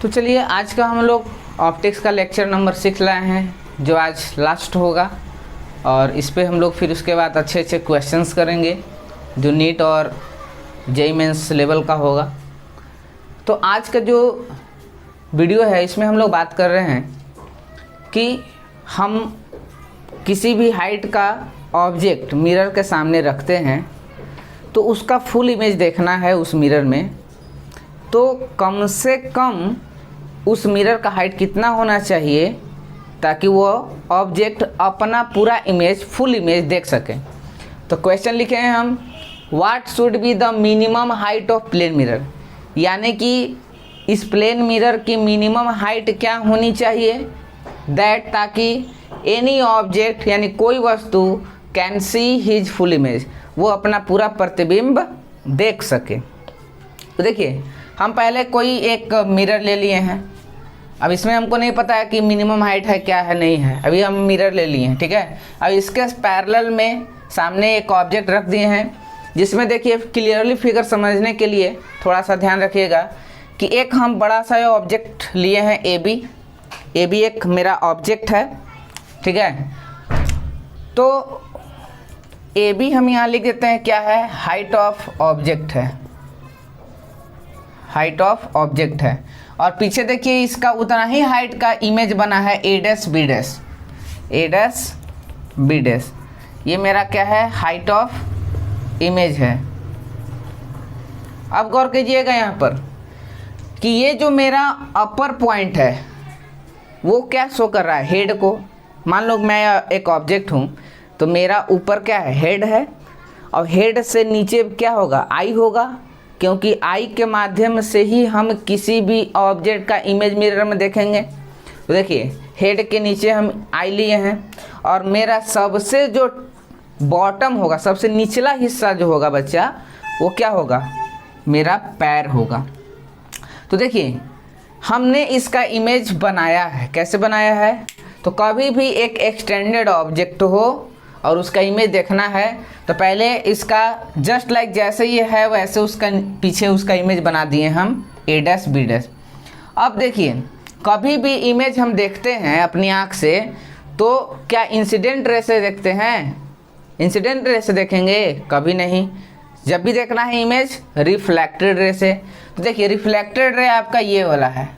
तो चलिए आज का हम लोग ऑप्टिक्स का लेक्चर नंबर 6 लाए हैं जो आज लास्ट होगा और इस पे हम लोग फिर उसके बाद अच्छे अच्छे क्वेश्चंस करेंगे जो नीट और जेईई मेंस लेवल का होगा। तो आज का जो वीडियो है इसमें हम लोग बात कर रहे हैं कि हम किसी भी हाइट का ऑब्जेक्ट मिरर के सामने रखते हैं तो उसका फुल इमेज देखना है उस मिरर में, तो कम से कम उस मिरर का हाइट कितना होना चाहिए ताकि वो ऑब्जेक्ट अपना पूरा इमेज फुल इमेज देख सके। तो क्वेश्चन लिखे हैं हम, what should be the minimum height of plane mirror, यानी कि इस प्लेन मिरर की मिनिमम हाइट क्या होनी चाहिए दैट ताकि एनी ऑब्जेक्ट यानी कोई वस्तु can see his full image, वो अपना पूरा प्रतिबिंब देख सके। तो देखिए हम पहले कोई एक मिरर ले लिए हैं, अब इसमें हमको नहीं पता है कि मिनिमम हाइट है क्या है नहीं है, अभी हम मिरर ले लिए हैं, ठीक है। अब इसके पैरेलल में सामने एक ऑब्जेक्ट रख दिए हैं जिसमें देखिए क्लियरली फिगर समझने के लिए थोड़ा सा ध्यान रखिएगा कि एक हम बड़ा सा ऑब्जेक्ट लिए हैं ए बी एक मेरा ऑब्जेक्ट है, ठीक है। तो ए बी हम यहाँ लिख देते हैं क्या है, हाइट ऑफ ऑब्जेक्ट है, हाइट ऑफ ऑब्जेक्ट है। और पीछे देखिए इसका उतना ही हाइट का इमेज बना है ए डैश बी डैश, ये मेरा क्या है, हाइट ऑफ इमेज है। अब गौर कीजिएगा यहाँ पर कि ये जो मेरा अपर पॉइंट है वो क्या शो कर रहा है, हेड को। मान लो मैं एक ऑब्जेक्ट हूँ तो मेरा ऊपर क्या है, हेड है, और हेड से नीचे क्या होगा, आई होगा, क्योंकि आई के माध्यम से ही हम किसी भी ऑब्जेक्ट का इमेज मिरर में देखेंगे। तो देखिए हेड के नीचे हम आई लिए हैं और मेरा सबसे जो बॉटम होगा, सबसे निचला हिस्सा जो होगा बच्चा, वो क्या होगा, मेरा पैर होगा। तो देखिए हमने इसका इमेज बनाया है, कैसे बनाया है, तो कभी भी एक एक्सटेंडेड ऑब्जेक्ट हो और उसका इमेज देखना है तो पहले इसका जस्ट लाइक जैसे ये है वैसे उसका पीछे उसका इमेज बना दिए हम ए डैश बी डैश। अब देखिए कभी भी इमेज हम देखते हैं अपनी आँख से तो क्या इंसिडेंट रे से देखते हैं, इंसिडेंट रे से देखेंगे कभी नहीं। जब भी देखना है इमेज रिफ्लेक्टेड रे से। तो देखिए रिफ्लेक्टेड रे आपका ये वाला है,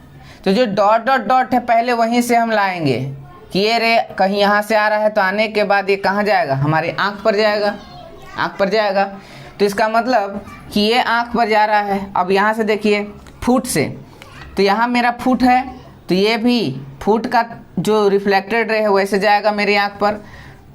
तो जो डॉट डॉट डॉट है पहले वहीं से हम लाएंगे कि ये रे कहीं यहाँ से आ रहा है, तो आने के बाद ये कहाँ जाएगा, हमारी आँख पर जाएगा, आँख पर जाएगा। तो इसका मतलब कि ये आँख पर जा रहा है। अब यहाँ से देखिए फुट से, तो यहाँ मेरा फुट है तो ये भी फुट का जो रिफ्लेक्टेड रे है वैसे जाएगा मेरी आँख पर।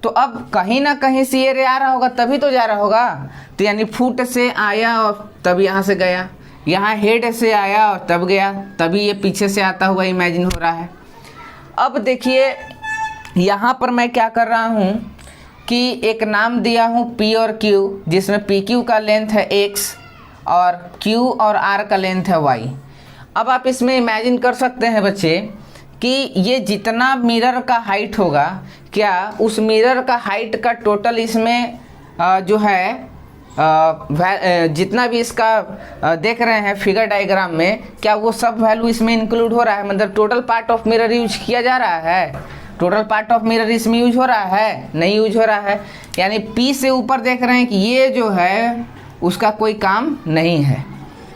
तो अब कहीं ना कहीं से ये रे आ रहा होगा तभी तो जा रहा होगा, तो यानी फुट से आया और तब यहाँ से गया, यहाँ हेड से आया और तब गया, तभी ये पीछे से आता हुआ इमेजिन हो रहा है। अब देखिए यहाँ पर मैं क्या कर रहा हूँ कि एक नाम दिया हूँ P और Q, जिसमें PQ का लेंथ है X और Q और R का लेंथ है Y। अब आप इसमें इमेजिन कर सकते हैं बच्चे कि ये जितना मिरर का हाइट होगा, क्या उस मिरर का हाइट का टोटल इसमें जो है जितना भी इसका देख रहे हैं फिगर डायग्राम में, क्या वो सब वैल्यू इसमें इंक्लूड हो रहा है, मतलब total part of mirror use किया जा रहा है, टोटल पार्ट ऑफ मिरर इसमें यूज हो रहा है, नहीं यूज हो रहा है। यानी P से ऊपर देख रहे हैं कि ये जो है उसका कोई काम नहीं है,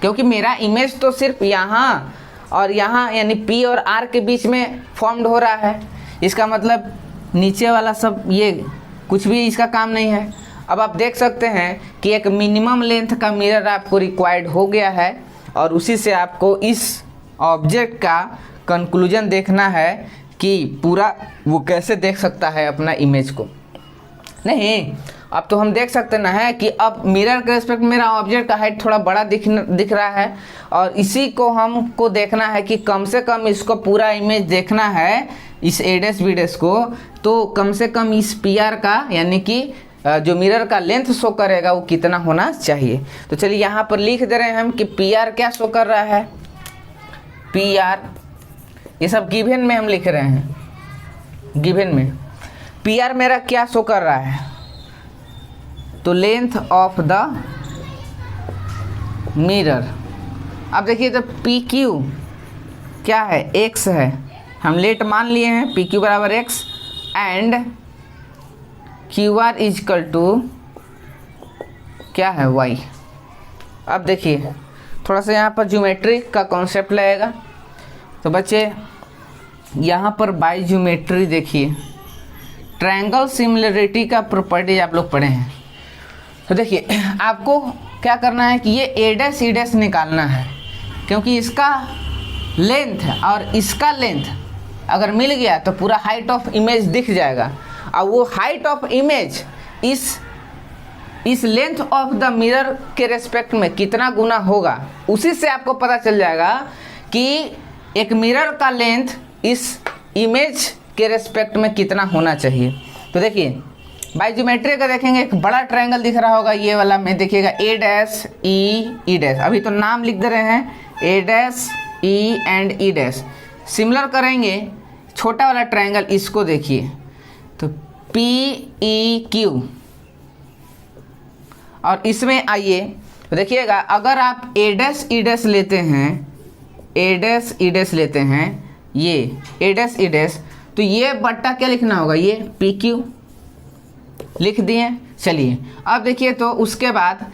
क्योंकि मेरा इमेज तो सिर्फ यहाँ और यहाँ यानी P और R के बीच में फॉर्म्ड हो रहा है। इसका मतलब नीचे वाला सब ये कुछ भी इसका काम नहीं है। अब आप देख सकते हैं कि एक मिनिमम लेंथ का मिरर आपको रिक्वायर्ड हो गया है और उसी से आपको इस ऑब्जेक्ट का कंक्लूजन देखना है कि पूरा वो कैसे देख सकता है अपना इमेज को। नहीं, अब तो हम देख सकते ना है कि अब मिरर के रिस्पेक्ट मेरा ऑब्जेक्ट का हाइट थोड़ा बड़ा दिख रहा है और इसी को हमको देखना है कि कम से कम इसको पूरा इमेज देखना है इस ए डैश बी डैश को, तो कम से कम इस पी आर का यानी कि जो मिरर का लेंथ शो करेगा वो कितना होना चाहिए। तो चलिए यहाँ पर लिख दे रहे हैं हम कि पी आर क्या शो कर रहा है, पी आर, ये सब गिवन में हम लिख रहे हैं, गिवन में पी आर मेरा क्या शो कर रहा है, तो लेंथ ऑफ द मिरर। अब देखिए तो पी क्यू क्या है, x है, हम लेट मान लिए हैं पी क्यू बराबर x and Q R is equal to क्या है, y। अब देखिए थोड़ा सा यहाँ पर ज्योमेट्री का कॉन्सेप्ट लगेगा। तो बच्चे यहाँ पर बाई ज्योमेट्री देखिए, ट्रायंगल सिमिलरिटी का प्रॉपर्टीज आप लोग पढ़े हैं। तो देखिए आपको क्या करना है कि ये ए डैश ई डैश निकालना है, क्योंकि इसका लेंथ और इसका लेंथ अगर मिल गया तो पूरा हाइट ऑफ इमेज दिख जाएगा, और वो हाइट ऑफ इमेज इस लेंथ ऑफ द मिरर के रेस्पेक्ट में कितना गुना होगा, उसी से आपको पता चल जाएगा कि एक मिरर का लेंथ इस इमेज के रेस्पेक्ट में कितना होना चाहिए। तो देखिए बाई ज्योमेट्री का देखेंगे, एक बड़ा ट्रायंगल दिख रहा होगा ये वाला में, देखिएगा ए डैश ई डैश, अभी तो नाम लिख दे रहे हैं A dash E and E dash. Similar करेंगे छोटा वाला ट्रायंगल, इसको देखिए तो पी ई क्यू, और इसमें आइए तो देखिएगा अगर आप ए डैश ई डैश लेते हैं, ए डैश ई डैश लेते हैं, ये ए डैश ई डैश, तो ये बट्टा क्या लिखना होगा, ये पी क्यू लिख दिए। चलिए अब देखिए तो उसके बाद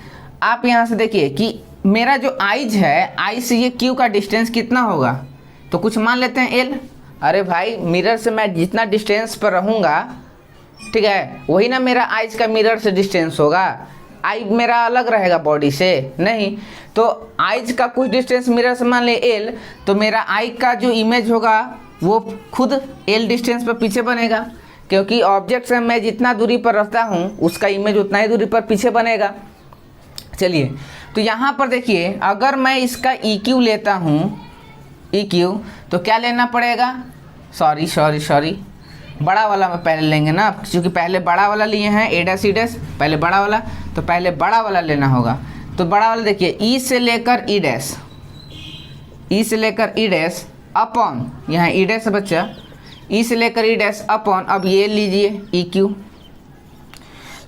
आप यहाँ से देखिए कि मेरा जो आइज है, आई से ये क्यू का डिस्टेंस कितना होगा, तो कुछ मान लेते हैं एल। अरे भाई मिरर से मैं जितना डिस्टेंस पर रहूँगा, ठीक है, वही ना मेरा आइज का मिरर से डिस्टेंस होगा। आई मेरा अलग रहेगा बॉडी से नहीं, तो आइज का कुछ डिस्टेंस मिरर से मान ले एल, तो मेरा आई का जो इमेज होगा वो खुद एल डिस्टेंस पर पीछे बनेगा, क्योंकि ऑब्जेक्ट से मैं जितना दूरी पर रहता हूँ उसका इमेज उतना ही दूरी पर पीछे बनेगा। चलिए तो यहाँ पर देखिए अगर मैं इसका ई क्यू लेता हूँ, ई क्यू, तो क्या लेना पड़ेगा, सॉरी बड़ा वाला में पहले लेंगे ना, क्योंकि पहले बड़ा वाला लिए हैं ए डैश ई डैश, पहले बड़ा वाला, तो पहले बड़ा वाला लेना होगा। तो बड़ा वाला देखिए ई से लेकर ई डैश, ई से लेकर ई डैश अपॉन, यहाँ ई डैश बच्चा, ई से लेकर ई डैश अपॉन, अब ये लीजिए ई क्यू।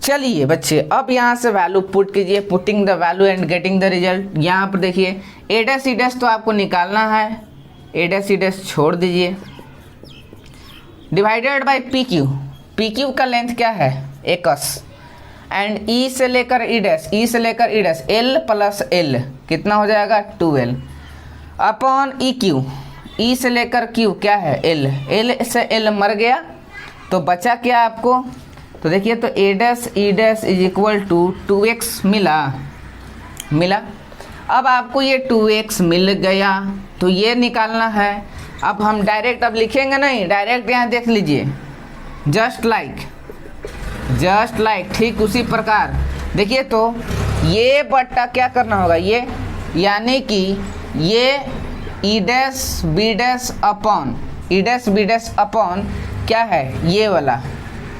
चलिए बच्चे अब यहाँ से वैल्यू पुट कीजिए, putting the value and getting the result. यहाँ पर देखिए ए डैश ई डैश तो आपको निकालना है, ए डैश ई डैश छोड़ दीजिए, divided by P Q, P Q का लेंथ क्या है एकस, एंड ई से लेकर ई डैश, ई से लेकर ई डैश एल प्लस एल कितना हो जाएगा 2l अपॉन ई क्यू, ई से लेकर क्यू क्या है एल, एल से एल मर गया तो बचा क्या आपको, तो देखिए तो A dash E dash is equal to 2x मिला। अब आपको ये 2x मिल गया तो ये निकालना है। अब हम डायरेक्ट अब लिखेंगे नहीं, डायरेक्ट यहाँ देख लीजिए, जस्ट लाइक ठीक उसी प्रकार देखिए तो ये बट्टा क्या करना होगा, ये यानी कि ये E dash B dash upon, E dash B dash upon क्या है ये वाला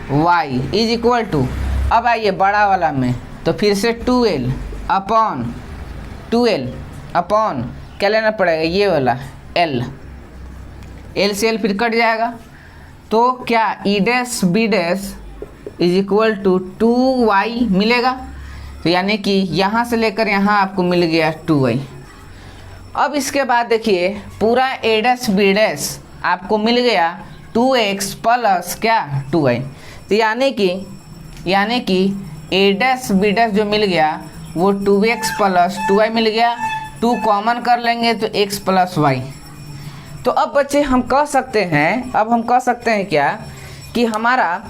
y इज इक्वल टू, अब आइए बड़ा वाला में, तो फिर से 2l अपॉन क्या लेना पड़ेगा ये वाला l से l फिर कट जाएगा, तो क्या E dash B dash is equal to 2y मिलेगा, तो यानी कि यहाँ से लेकर यहाँ आपको मिल गया 2y। अब इसके बाद देखिए पूरा ए डैश बी डैश आपको मिल गया 2x प्लस क्या 2y, तो यानी कि ए डैश बी डैश जो मिल गया वो 2x प्लस 2y मिल गया, 2 कॉमन कर लेंगे तो x प्लस y। तो अब बच्चे हम कह सकते हैं क्या कि हमारा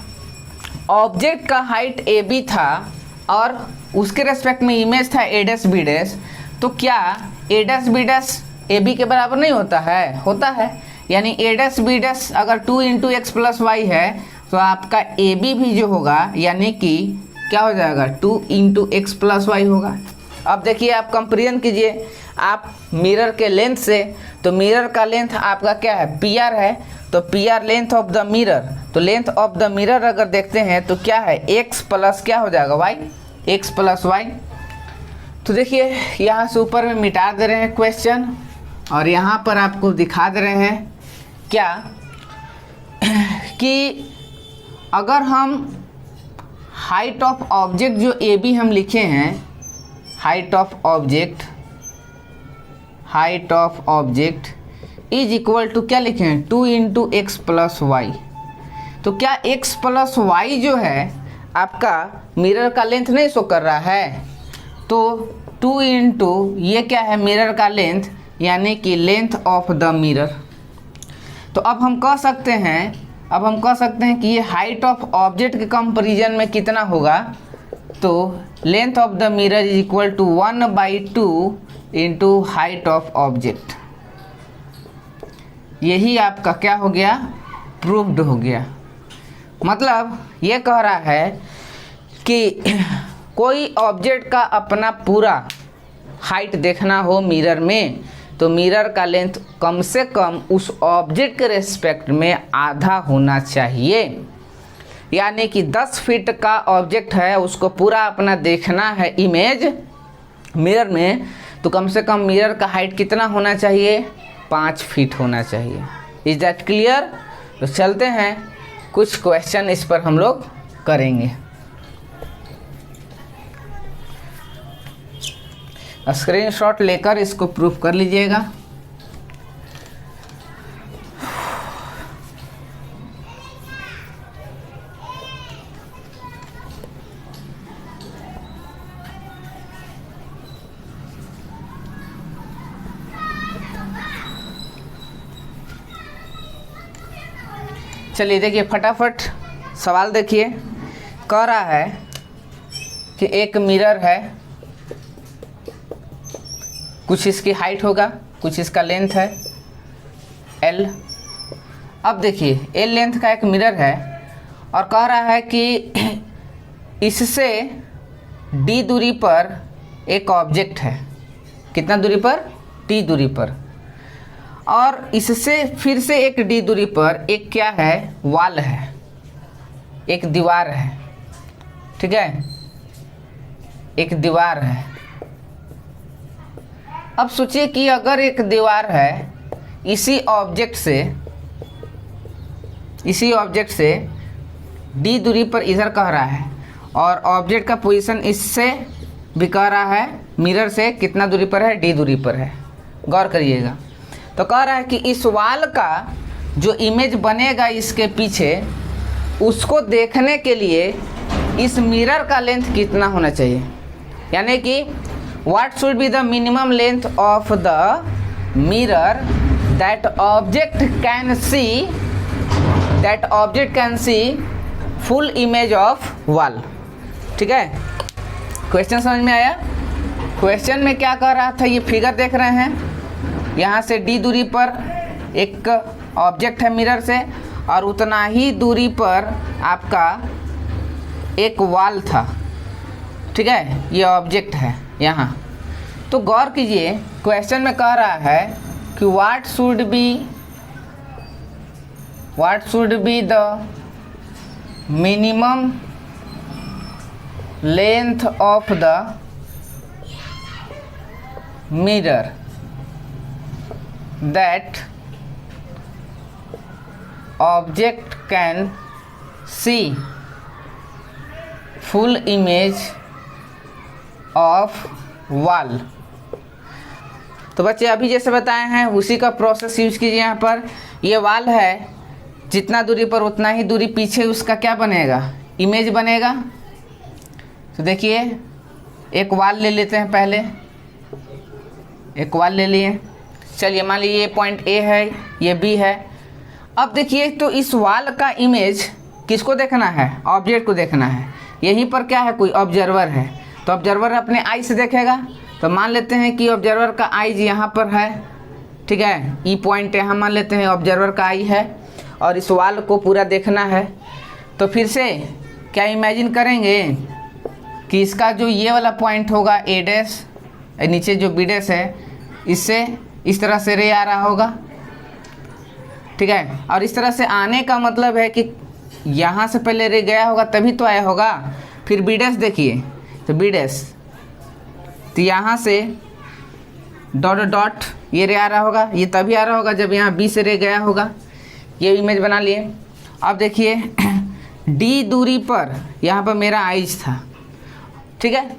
ऑब्जेक्ट का हाइट AB था और उसके रेस्पेक्ट में इमेज था ए डैश बी डैश, तो क्या ए डैश बी डैश AB के बराबर नहीं होता है, होता है, यानी ए डैश बी डैश अगर 2 इंटू एक्स प्लस वाई है तो आपका AB भी जो होगा यानी कि क्या हो जाएगा 2 इंटू एक्स प्लस वाई होगा। अब देखिए आप कंपेरिजन कीजिए आप मिरर के लेंथ से, तो मिरर का लेंथ आपका क्या है PR है, तो PR length of the mirror, तो लेंथ ऑफ द मिरर अगर देखते हैं तो क्या है x प्लस क्या हो जाएगा y, x प्लस वाई। तो देखिए यहाँ से ऊपर में मिटा दे रहे हैं क्वेश्चन और यहाँ पर आपको दिखा दे रहे हैं क्या कि अगर हम हाइट ऑफ ऑब्जेक्ट जो AB हम लिखे हैं, height of object is equal to क्या लिखें 2 इंटू एक्स प्लस वाई। तो क्या x प्लस वाई जो है आपका मिरर का लेंथ नहीं शो कर रहा है, तो 2 इंटू ये क्या है मिरर का लेंथ, यानी कि लेंथ ऑफ द मिरर। तो अब हम कह सकते हैं कि ये हाइट ऑफ ऑब्जेक्ट के कंपैरिजन में कितना होगा, तो length of the mirror is equal to 1/2 into height of object. यही आपका क्या हो गया, प्रूव्ड हो गया। मतलब ये कह रहा है कि कोई ऑब्जेक्ट का अपना पूरा हाइट देखना हो मिरर में, तो मिरर का लेंथ कम से कम उस ऑब्जेक्ट के रेस्पेक्ट में आधा होना चाहिए। यानी कि 10 फीट का ऑब्जेक्ट है, उसको पूरा अपना देखना है इमेज मिरर में, तो कम से कम मिरर का हाइट कितना होना चाहिए, 5 फीट होना चाहिए। Is that clear? तो चलते हैं कुछ क्वेश्चन इस पर हम लोग करेंगे। स्क्रीनशॉट लेकर इसको प्रूफ कर लीजिएगा। चलिए देखिए फटाफट सवाल देखिए। कह रहा है कि एक मिरर है, कुछ इसकी हाइट होगा, कुछ इसका लेंथ है L। अब देखिए L लेंथ का एक मिरर है और कह रहा है कि इससे D दूरी पर एक ऑब्जेक्ट है। कितना दूरी पर? D दूरी पर। और इससे फिर से एक D दूरी पर एक क्या है, वॉल है, एक दीवार है। ठीक है, एक दीवार है। अब सोचिए कि अगर एक दीवार है, इसी ऑब्जेक्ट से D दूरी पर इधर कह रहा है, और ऑब्जेक्ट का पोजीशन इससे भी कह रहा है मिरर से कितना दूरी पर है, D दूरी पर है। गौर करिएगा। तो कह रहा है कि इस वॉल का जो इमेज बनेगा इसके पीछे, उसको देखने के लिए इस मिरर का लेंथ कितना होना चाहिए। यानी कि what should be the minimum length of the mirror that object can see full image of wall. ठीक है, क्वेश्चन समझ में आया? क्वेश्चन में क्या कह रहा था, ये फिगर देख रहे हैं, यहाँ से D दूरी पर एक ऑब्जेक्ट है मिरर से, और उतना ही दूरी पर आपका एक वॉल था। ठीक है, ये ऑब्जेक्ट है यहाँ। तो गौर कीजिए, क्वेश्चन में कह रहा है कि what should be the minimum length of the mirror that object can see full image of wall। तो बच्चे अभी जैसे बताए हैं उसी का प्रोसेस यूज कीजिए। यहाँ पर ये वॉल है, जितना दूरी पर उतना ही दूरी पीछे उसका क्या बनेगा, इमेज बनेगा। तो देखिए एक वॉल ले लेते हैं, पहले एक वॉल ले लिए। चलिए मान लीजिए ये पॉइंट A है, ये B है। अब देखिए तो इस वॉल का इमेज किसको देखना है, ऑब्जेक्ट को देखना है। यहीं पर क्या है, कोई ऑब्जर्वर है, तो ऑब्जर्वर अपने आई से देखेगा। तो मान लेते हैं कि ऑब्जर्वर का आई यहाँ पर है। ठीक है, ई पॉइंट यहाँ मान लेते हैं ऑब्जर्वर का आई है, और इस वॉल को पूरा देखना है। तो फिर से क्या इमेजिन करेंगे कि इसका जो ये वाला पॉइंट होगा A डैश, नीचे जो B डैश है, इससे इस तरह से रे आ रहा होगा। ठीक है, और इस तरह से आने का मतलब है कि यहाँ से पहले रे गया होगा तभी तो आया होगा। फिर B डैश देखिए, तो B डैश, तो यहाँ से डॉट डॉट ये रे आ रहा होगा, ये तभी आ रहा होगा जब यहाँ B से रे गया होगा। ये इमेज बना लिए। अब देखिए D दूरी पर यहाँ पर मेरा आइज था। ठीक है,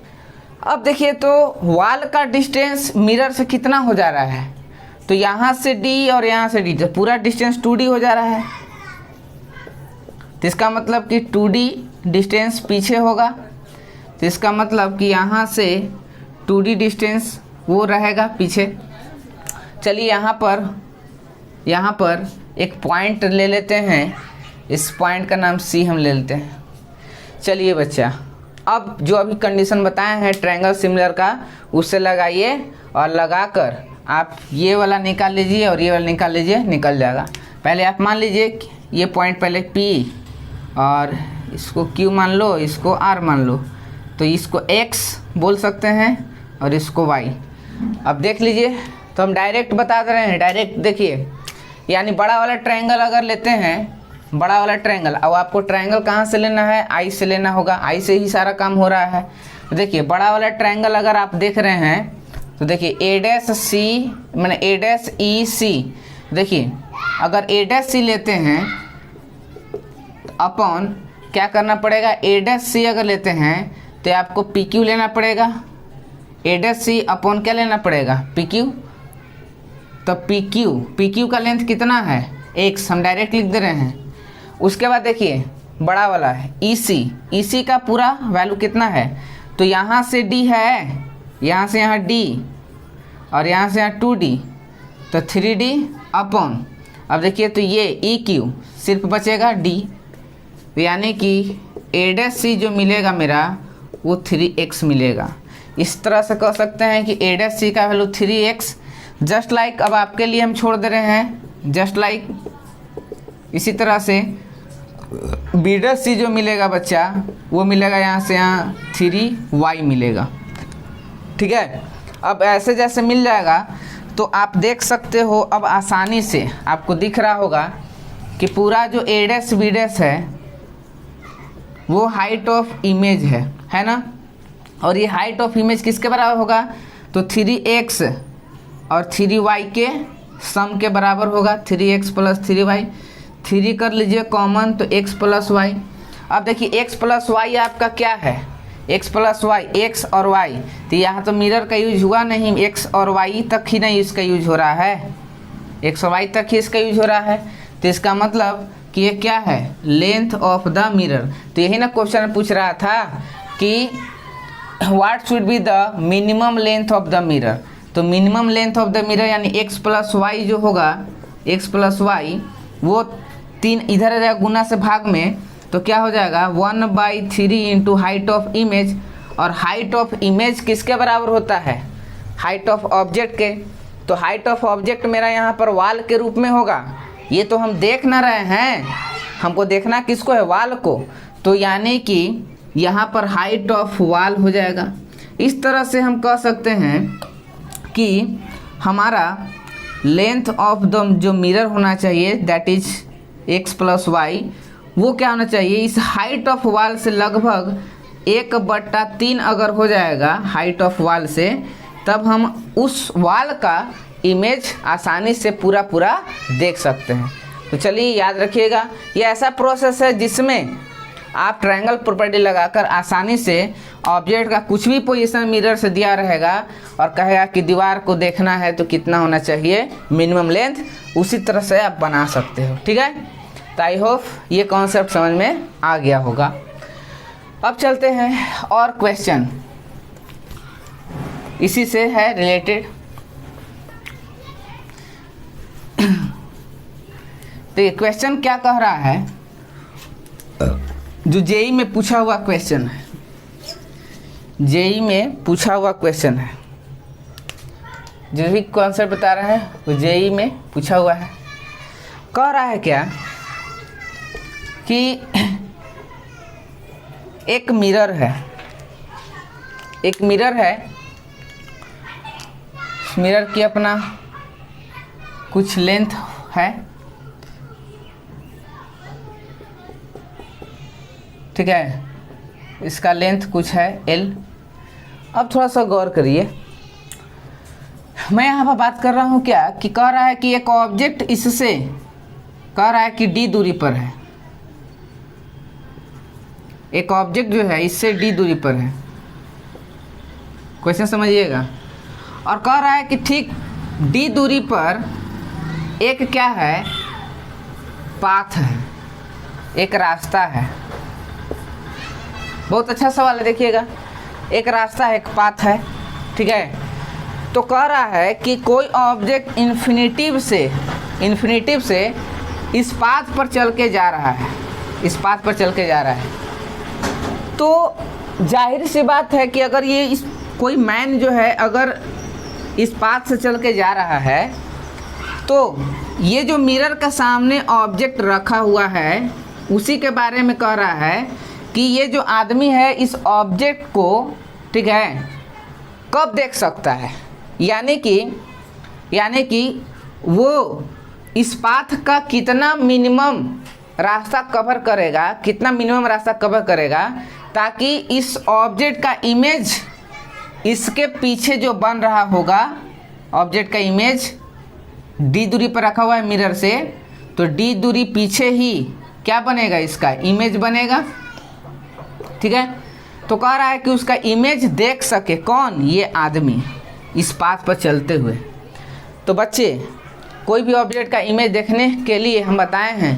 अब देखिए तो वॉल का डिस्टेंस मिरर से कितना हो जा रहा है, तो यहाँ से D और यहाँ से D, तो पूरा डिस्टेंस 2D हो जा रहा है। तो इसका मतलब कि 2D डिस्टेंस पीछे होगा, तो इसका मतलब कि यहाँ से 2D डिस्टेंस वो रहेगा पीछे। चलिए यहाँ पर एक पॉइंट ले लेते हैं, इस पॉइंट का नाम C हम ले लेते हैं। चलिए बच्चा, अब जो अभी कंडीशन बताए हैं ट्रायंगल सिमिलर का, उससे लगाइए और लगाकर आप ये वाला निकाल लीजिए और ये वाला निकाल लीजिए, निकल जाएगा। पहले आप मान लीजिए ये पॉइंट पहले P और इसको Q मान लो, इसको R मान लो, तो इसको X बोल सकते हैं और इसको Y। अब देख लीजिए, तो हम डायरेक्ट बता दे रहे हैं, डायरेक्ट देखिए, यानी बड़ा वाला ट्रायंगल अगर लेते हैं, बड़ा वाला ट्रायंगल, अब आपको ट्रायंगल कहाँ से लेना है, I से लेना होगा, I से ही सारा काम हो रहा है। तो देखिए बड़ा वाला ट्रायंगल अगर आप देख रहे हैं तो देखिए A' मैंने A'EC, देखिए अगर A' लेते हैं अपॉन क्या करना पड़ेगा, A' अगर लेते हैं तो आपको PQ लेना पड़ेगा, A' अपॉन क्या लेना पड़ेगा, PQ। तो PQ का लेंथ कितना है, X, हम डायरेक्ट लिख दे रहे हैं। उसके बाद देखिए बड़ा वाला है EC का पूरा वैल्यू कितना है, तो यहाँ से D है, यहाँ से यहाँ D और यहाँ से यहाँ 2D, तो 3D अपॉन, अब देखिए तो ये EQ सिर्फ बचेगा D, यानी कि A' जो मिलेगा मेरा वो 3x मिलेगा। इस तरह से कह सकते हैं कि A' का वैल्यू 3x। जस्ट लाइक अब आपके लिए हम छोड़ दे रहे हैं, जस्ट लाइक इसी तरह से B' जो मिलेगा बच्चा वो मिलेगा यहाँ से यहाँ 3y मिलेगा। ठीक है, अब ऐसे जैसे मिल जाएगा तो आप देख सकते हो, अब आसानी से आपको दिख रहा होगा कि पूरा जो A' B' है वो हाइट ऑफ इमेज है ना। और ये हाइट ऑफ इमेज किसके बराबर होगा, तो 3x और 3y के सम के बराबर होगा, 3x प्लस 3y। 3 कर लीजिए कॉमन, तो x प्लस y। अब देखिए x प्लस y आपका क्या है, x प्लस y, x और y, तो यहाँ तो मिरर का यूज हुआ नहीं, x और y तक ही नहीं इसका यूज हो रहा है, x और y तक ही इसका यूज हो रहा है। तो इसका मतलब कि ये क्या है, लेंथ ऑफ द मिरर। तो यही ना क्वेश्चन पूछ रहा था कि what should be the minimum length of the mirror. तो minimum length of the mirror यानी x प्लस वाई जो होगा, x प्लस वाई वो 3 इधर आ जाएगा गुना से भाग में, तो क्या हो जाएगा 1/3 इंटू हाइट ऑफ इमेज। और हाइट ऑफ इमेज किसके बराबर होता है, हाइट ऑफ ऑब्जेक्ट के। तो हाइट ऑफ ऑब्जेक्ट मेरा यहाँ पर वाल के रूप में होगा, ये तो हम देख ना रहे हैं, हमको देखना किसको है, वाल को। तो यानी कि यहाँ पर हाइट ऑफ वाल हो जाएगा। इस तरह से हम कह सकते हैं कि हमारा लेंथ ऑफ द जो मिरर होना चाहिए that is x plus y, वो क्या होना चाहिए, इस हाइट ऑफ वाल से लगभग 1/3 अगर हो जाएगा हाइट ऑफ वाल से, तब हम उस वाल का इमेज आसानी से पूरा देख सकते हैं। तो चलिए याद रखिएगा, ये ऐसा प्रोसेस है जिसमें आप ट्रायंगल प्रॉपर्टी लगाकर आसानी से ऑब्जेक्ट का कुछ भी पोजीशन मिरर से दिया रहेगा और कहेगा कि दीवार को देखना है तो कितना होना चाहिए मिनिमम लेंथ, उसी तरह से आप बना सकते हो। ठीक है, तो आई होप ये कॉन्सेप्ट समझ में आ गया होगा। अब चलते हैं और क्वेश्चन इसी से है रिलेटेड। तो ये क्वेश्चन क्या कह रहा है, जो जेई में पूछा हुआ क्वेश्चन है, जेई में पूछा हुआ क्वेश्चन है, जो भी कॉन्सेप्ट बता रहे हैं वो जेई में पूछा हुआ है। कह रहा है क्या कि एक मिरर है, एक मिरर है, मिरर की अपना कुछ लेंथ है, ठीक है, इसका लेंथ कुछ है L। अब थोड़ा सा गौर करिए, मैं यहाँ पर बात कर रहा हूँ क्या कि कह रहा है कि एक ऑब्जेक्ट इससे कह रहा है कि D दूरी पर है, एक ऑब्जेक्ट जो है इससे D दूरी पर है, क्वेश्चन समझिएगा। और कह रहा है कि ठीक d दूरी पर एक क्या है, पाथ है, एक रास्ता है। बहुत अच्छा सवाल है, देखिएगा, एक रास्ता है, एक पाथ है, ठीक है। तो कह रहा है कि कोई ऑब्जेक्ट इन्फिनिटिव से इस पाथ पर चल के जा रहा है, इस पाथ पर चल के जा रहा है। तो जाहिर सी बात है कि अगर ये कोई मैन जो है अगर इस पाथ से चल के जा रहा है, तो ये जो मिरर का सामने ऑब्जेक्ट रखा हुआ है उसी के बारे में कह रहा है कि ये जो आदमी है इस ऑब्जेक्ट को, ठीक है, कब देख सकता है। यानी कि वो इस पाथ का कितना मिनिमम रास्ता कवर करेगा, कितना मिनिमम रास्ता कवर करेगा, ताकि इस ऑब्जेक्ट का इमेज इसके पीछे जो बन रहा होगा, ऑब्जेक्ट का इमेज d दूरी पर रखा हुआ है मिरर से, तो d दूरी पीछे ही क्या बनेगा, इसका इमेज बनेगा, ठीक है। तो कह रहा है कि उसका इमेज देख सके कौन, ये आदमी इस पाथ पर चलते हुए। तो बच्चे, कोई भी ऑब्जेक्ट का इमेज देखने के लिए हम बताए हैं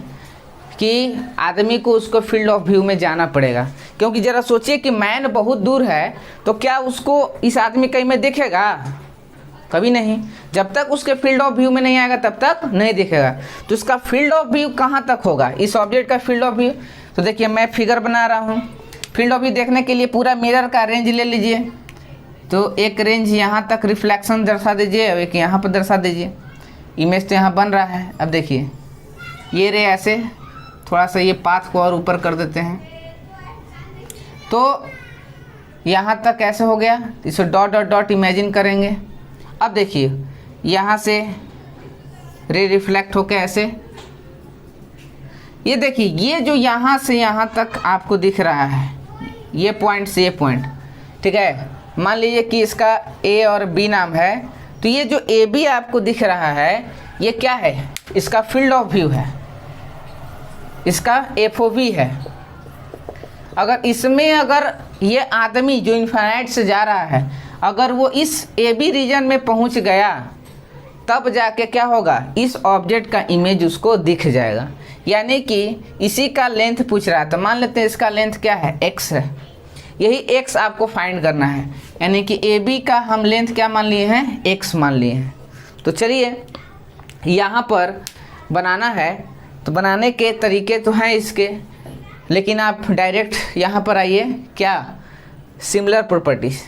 कि आदमी को उसको फील्ड ऑफ व्यू में जाना पड़ेगा, क्योंकि ज़रा सोचिए कि मैन बहुत दूर है तो क्या उसको इस आदमी का इमेज दिखेगा, कभी नहीं। जब तक उसके फील्ड ऑफ व्यू में नहीं आएगा तब तक नहीं दिखेगा। तो इसका फील्ड ऑफ व्यू कहाँ तक होगा, इस ऑब्जेक्ट का फील्ड ऑफ व्यू। तो देखिए मैं फिगर बना रहा हूँ, फील्ड ऑफ व्यू देखने के लिए पूरा मिरर का रेंज ले लीजिए। तो एक रेंज यहाँ तक रिफ्लेक्शन दर्शा दीजिए और एक यहाँ पर दर्शा दीजिए। इमेज तो यहाँ बन रहा है। अब देखिए ये रे ऐसे थोड़ा सा ये पाथ को और ऊपर कर देते हैं, तो यहाँ तक ऐसे हो गया। इसे डॉट डॉट डॉट इमेजिन करेंगे। अब देखिए यहाँ से रे रिफ्लेक्ट होके ऐसे, ये देखिए ये जो यहाँ से यहाँ तक आपको दिख रहा है, ये पॉइंट से ये पॉइंट, ठीक है। मान लीजिए कि इसका ए और बी नाम है, तो ये जो ए बी आपको दिख रहा है ये क्या है, इसका फील्ड ऑफ व्यू है, इसका एफओवी है। अगर इसमें अगर ये आदमी जो इन्फिनाइट से जा रहा है अगर वो इस ए बी रीजन में पहुंच गया तब जाके क्या होगा, इस ऑब्जेक्ट का इमेज उसको दिख जाएगा। यानी कि इसी का लेंथ पूछ रहा है, तो मान लेते हैं इसका लेंथ क्या है, x है। यही x आपको फाइंड करना है, यानी कि ए बी का हम लेंथ क्या मान लिए हैं, x मान लिए हैं। तो चलिए यहाँ पर बनाना है, तो बनाने के तरीके तो हैं इसके, लेकिन आप डायरेक्ट यहाँ पर आइए, क्या, सिमिलर प्रॉपर्टीज।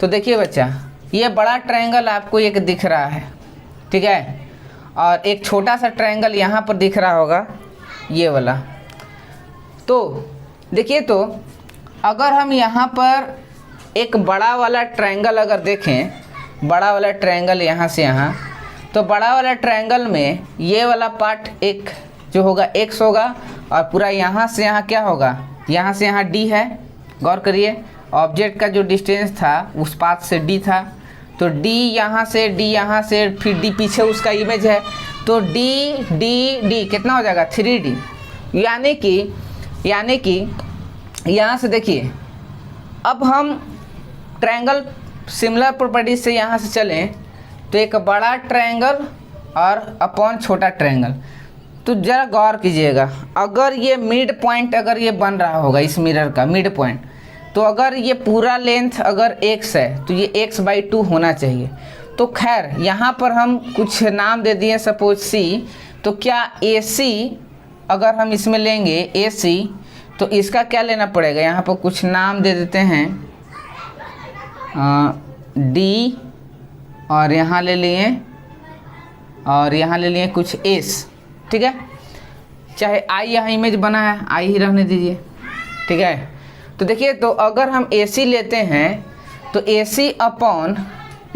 तो देखिए बच्चा, ये बड़ा ट्रायंगल आपको एक दिख रहा है, ठीक है, और एक छोटा सा ट्रायंगल यहाँ पर दिख रहा होगा, ये वाला। तो देखिए, तो अगर हम यहाँ पर एक बड़ा वाला ट्रायंगल अगर देखें, बड़ा वाला ट्रायंगल यहाँ से यहाँ, तो बड़ा वाला ट्रायंगल में ये वाला पार्ट एक जो होगा x होगा, और पूरा यहाँ से यहाँ क्या होगा, यहाँ से यहाँ d है। गौर करिए, ऑब्जेक्ट का जो डिस्टेंस था उस पाथ से d था, तो d यहाँ से फिर d पीछे उसका इमेज है, तो d d d कितना हो जाएगा, 3D। यानी कि यहाँ से देखिए, अब हम ट्रायंगल सिमिलर प्रॉपर्टी से यहाँ से चलें तो एक बड़ा ट्रायंगल और अपॉन छोटा ट्रायंगल। तो ज़रा गौर कीजिएगा, अगर ये मिड पॉइंट अगर ये बन रहा होगा इस मिरर का मिड पॉइंट, तो अगर ये पूरा लेंथ अगर x है तो ये x/2 होना चाहिए। तो खैर यहाँ पर हम कुछ नाम दे दिए, सपोज c, तो क्या AC अगर हम इसमें लेंगे AC, तो इसका क्या लेना पड़ेगा, यहाँ पर कुछ नाम दे देते हैं, D, और यहाँ ले लिए, और यहाँ ले लिए कुछ S, ठीक है। चाहे I यहाँ इमेज बना है, I ही रहने दीजिए, ठीक है। तो देखिए, तो अगर हम AC लेते हैं तो AC अपॉन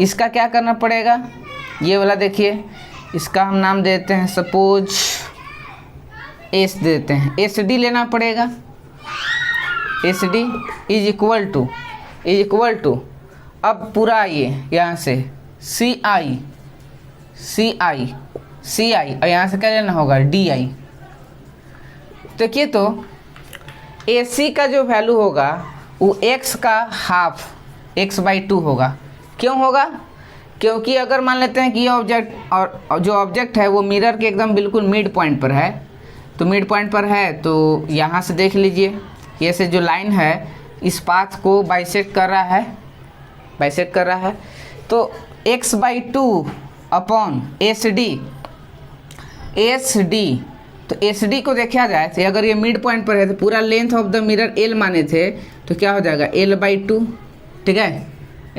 इसका क्या करना पड़ेगा, ये वाला देखिए, इसका हम नाम देते हैं सपोज S देते हैं, SD लेना पड़ेगा। SD इज इक्वल टू अब पूरा ये यहाँ से CI और यहाँ से क्या लेना होगा, DI। देखिए, तो AC का जो वैल्यू होगा वो x का हाफ x/2 होगा। क्यों होगा, क्योंकि अगर मान लेते हैं कि ये ऑब्जेक्ट और जो ऑब्जेक्ट है वो मिरर के एकदम बिल्कुल मिड पॉइंट पर है, तो मिड पॉइंट पर है तो यहाँ से देख लीजिए ये से जो लाइन है इस पाथ को बाइसेक्ट कर रहा है, बाइसेक्ट कर रहा है। तो x/2 अपॉन एस डी, तो एस डी को देखा जाए तो अगर ये मिड पॉइंट पर है तो पूरा length of the mirror L माने थे तो क्या हो जाएगा l/2, ठीक है,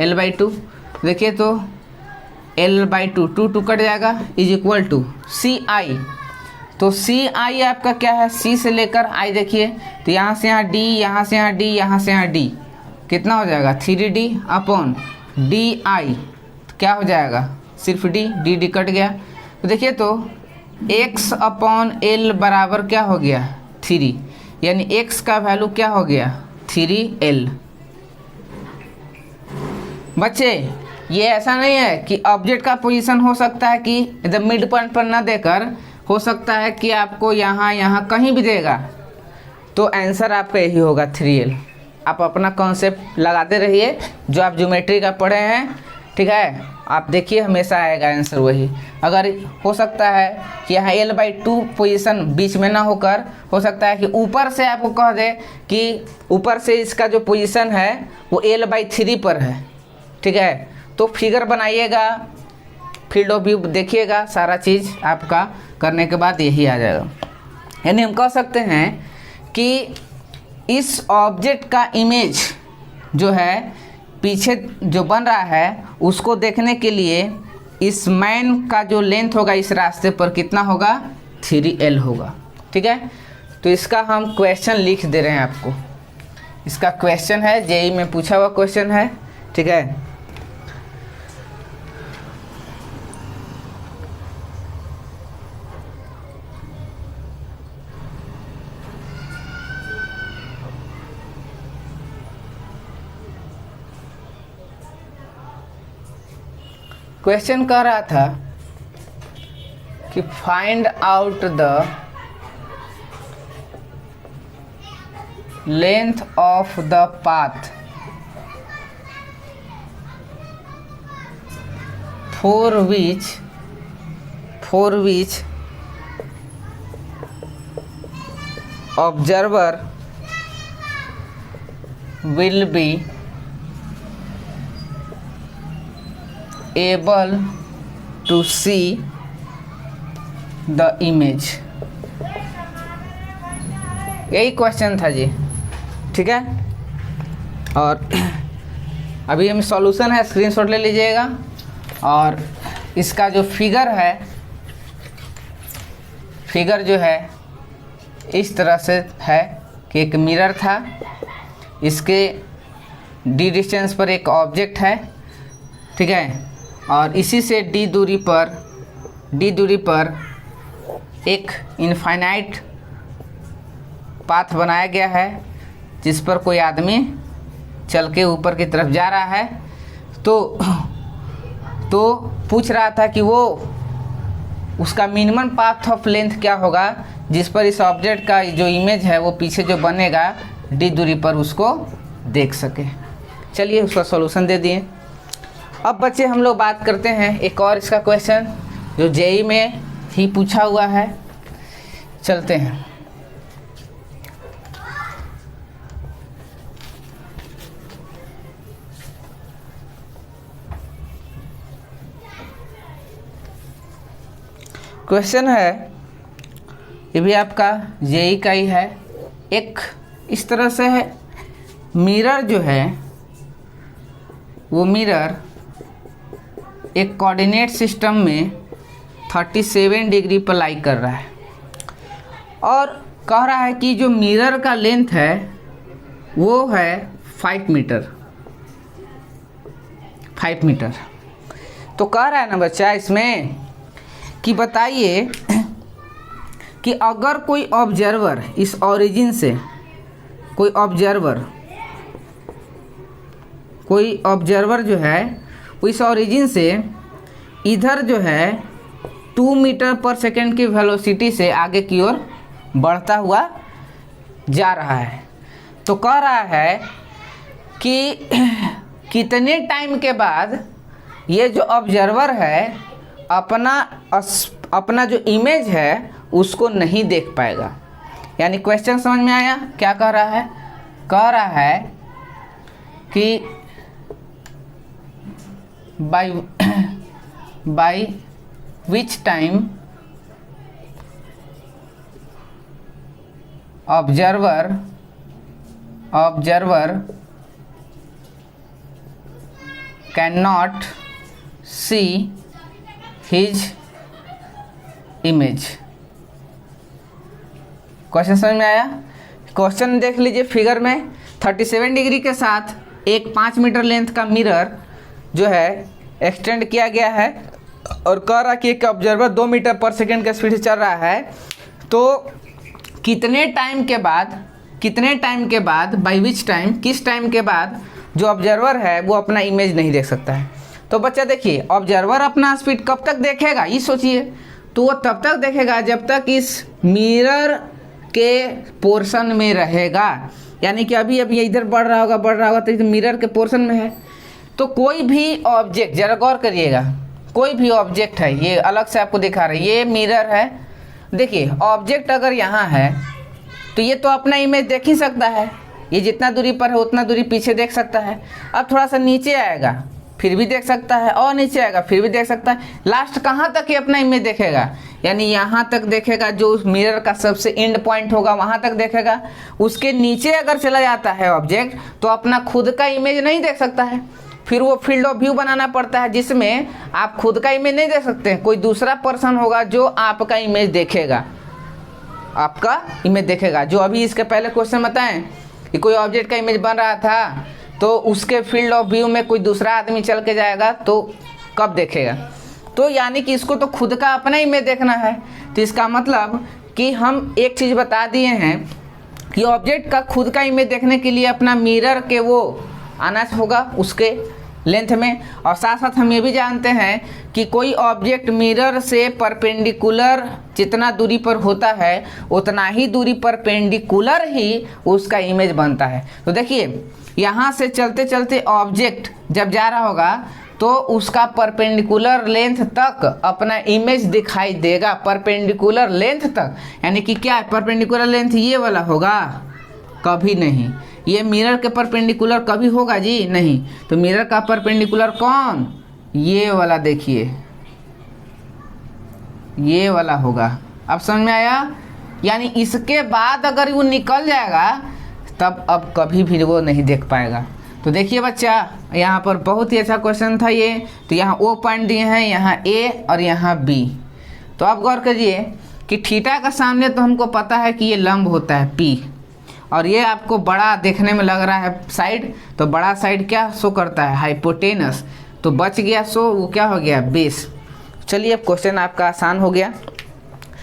l/2। देखिए तो l/2 2 कट जाएगा इज इक्वल टू CI। तो CI आपका क्या है, C से लेकर I देखिए, तो यहाँ से यहाँ D, यहाँ से यहाँ D, यहाँ से यहाँ D, कितना हो जाएगा 3D अपॉन DI, तो क्या हो जाएगा सिर्फ D कट गया। तो देखिए तो x अपॉन L बराबर क्या हो गया 3, यानी x का वैल्यू क्या हो गया 3L। बच्चे ये ऐसा नहीं है कि ऑब्जेक्ट का पोजीशन हो सकता है कि एकदम मिड पॉइंट पर ना देकर हो सकता है कि आपको यहाँ कहीं भी देगा, तो आंसर आपका यही होगा 3L। आप अपना कॉन्सेप्ट लगाते रहिए जो आप ज्योमेट्री का पढ़े हैं, ठीक है, आप देखिए हमेशा आएगा आंसर वही। अगर हो सकता है कि यहाँ l/2 पोजीशन बीच में ना होकर हो सकता है कि ऊपर से आपको कह दे कि ऊपर से इसका जो पोजीशन है वो l/3 पर है, ठीक है, तो फिगर बनाइएगा, फील्ड ऑफ व्यू देखिएगा, सारा चीज़ आपका करने के बाद यही आ जाएगा। यानी हम कह सकते हैं कि इस ऑब्जेक्ट का इमेज जो है पीछे जो बन रहा है उसको देखने के लिए इस मैन का जो लेंथ होगा इस रास्ते पर कितना होगा 3L होगा, ठीक है। तो इसका हम क्वेश्चन लिख दे रहे हैं आपको, इसका क्वेश्चन है जेईई में पूछा हुआ क्वेश्चन है, ठीक है। क्वेश्चन कह रहा था कि find out the length of the path for which observer will be able to see the image। यही क्वेश्चन था जी, ठीक है। और अभी हम सॉल्यूशन है स्क्रीनशॉट ले लीजिएगा, और इसका जो फिगर है, फिगर जो है इस तरह से है कि एक मिरर था, इसके d डिस्टेंस पर एक ऑब्जेक्ट है, ठीक है, और इसी से d दूरी पर एक इनफाइनाइट पाथ बनाया गया है जिस पर कोई आदमी चल के ऊपर की तरफ जा रहा है। तो पूछ रहा था कि वो उसका मिनिमम पाथ ऑफ लेंथ क्या होगा जिस पर इस ऑब्जेक्ट का जो इमेज है वो पीछे जो बनेगा d दूरी पर उसको देख सके। चलिए उसका सॉल्यूशन दे दिए। अब बच्चे हम लोग बात करते हैं एक और इसका क्वेश्चन जो जेईई में ही पूछा हुआ है, चलते हैं। क्वेश्चन है, ये भी आपका जेईई का ही है। एक इस तरह से है, मिरर जो है वो मिरर एक कोऑर्डिनेट सिस्टम में 37 डिग्री पर लाई कर रहा है और कह रहा है कि जो मिरर का लेंथ है वो है 5 मीटर। तो कह रहा है ना बच्चा इसमें कि बताइए कि अगर कोई ऑब्जर्वर इस ओरिजिन से कोई ऑब्जर्वर जो है वो इस ओरिजिन से इधर जो है 2 मीटर पर सेकेंड की वेलोसिटी से आगे की ओर बढ़ता हुआ जा रहा है। तो कह रहा है कि कितने टाइम के बाद ये जो ऑब्जर्वर है अपना जो इमेज है उसको नहीं देख पाएगा। यानी क्वेश्चन समझ में आया? क्या कह रहा है? कह रहा है कि by which time observer can not see his image. Question समझ में आया? क्वेश्चन देख लीजिए फिगर में 37 डिग्री के साथ एक 5 मीटर लेंथ का मिरर जो है एक्सटेंड किया गया है और कह रहा कि एक ऑब्जर्वर 2 मीटर पर सेकेंड के स्पीड से चल रहा है। तो कितने टाइम के बाद बाय विच टाइम, किस टाइम के बाद जो ऑब्जर्वर है वो अपना इमेज नहीं देख सकता है। तो बच्चा देखिए, ऑब्जर्वर अपना स्पीड कब तक देखेगा ये सोचिए। तो वो तब तक देखेगा जब तक इस मिरर के पोर्शन में रहेगा। यानी कि अभी ये इधर बढ़ रहा होगा तो मिरर के पोर्शन में है। तो कोई भी ऑब्जेक्ट, जरा गौर करिएगा, कोई भी ऑब्जेक्ट है, ये अलग से आपको दिखा रहा है, ये मिरर है। देखिए ऑब्जेक्ट अगर यहाँ है तो ये तो अपना इमेज देख ही सकता है, ये जितना दूरी पर है उतना दूरी पीछे देख सकता है। अब थोड़ा सा नीचे आएगा फिर भी देख सकता है, और नीचे आएगा फिर भी देख सकता है। लास्ट कहाँ तक ये अपना इमेज देखेगा? यानी यहाँ तक देखेगा, जो उस मिरर का सबसे एंड पॉइंट होगा वहाँ तक देखेगा। उसके नीचे अगर चला जाता है ऑब्जेक्ट तो अपना खुद का इमेज नहीं देख सकता है। फिर वो फील्ड ऑफ व्यू बनाना पड़ता है जिसमें आप खुद का इमेज नहीं देख सकते, कोई दूसरा पर्सन होगा जो आपका इमेज देखेगा, आपका इमेज देखेगा। जो अभी इसके पहले क्वेश्चन बताएं कि कोई ऑब्जेक्ट का इमेज बन रहा था तो उसके फील्ड ऑफ व्यू में कोई दूसरा आदमी चल के जाएगा तो कब देखेगा? तो यानी कि इसको तो खुद का अपना इमेज देखना है। तो इसका मतलब कि हम एक चीज़ बता दिए हैं कि ऑब्जेक्ट का खुद का इमेज देखने के लिए अपना मिरर के वो आना होगा उसके लेंथ में। और साथ साथ हम ये भी जानते हैं कि कोई ऑब्जेक्ट मिरर से परपेंडिकुलर जितना दूरी पर होता है उतना ही दूरी परपेंडिकुलर ही उसका इमेज बनता है। तो देखिए यहाँ से चलते चलते ऑब्जेक्ट जब जा रहा होगा तो उसका परपेंडिकुलर लेंथ तक अपना इमेज दिखाई देगा, परपेंडिकुलर लेंथ तक। यानी कि क्या है, परपेंडिकुलर लेंथ ये वाला होगा? कभी नहीं। ये मिरर के परपेंडिकुलर कभी होगा जी? नहीं। तो मिरर का परपेंडिकुलर कौन? ये वाला, देखिए ये वाला होगा। अब समझ में आया? यानी इसके बाद अगर वो निकल जाएगा तब अब कभी भी वो नहीं देख पाएगा। तो देखिए बच्चा, यहाँ पर बहुत ही अच्छा क्वेश्चन था ये। तो यहाँ ओ पॉइंट दिए हैं, यहाँ ए और यहाँ बी। तो आप गौर करिए कि थीटा का सामने तो हमको पता है कि ये लंब होता है पी, और ये आपको बड़ा देखने में लग रहा है साइड, तो बड़ा साइड क्या शो करता है? हाइपोटेनस। तो बच गया, सो वो क्या हो गया? बेस। चलिए अब क्वेश्चन आपका आसान हो गया।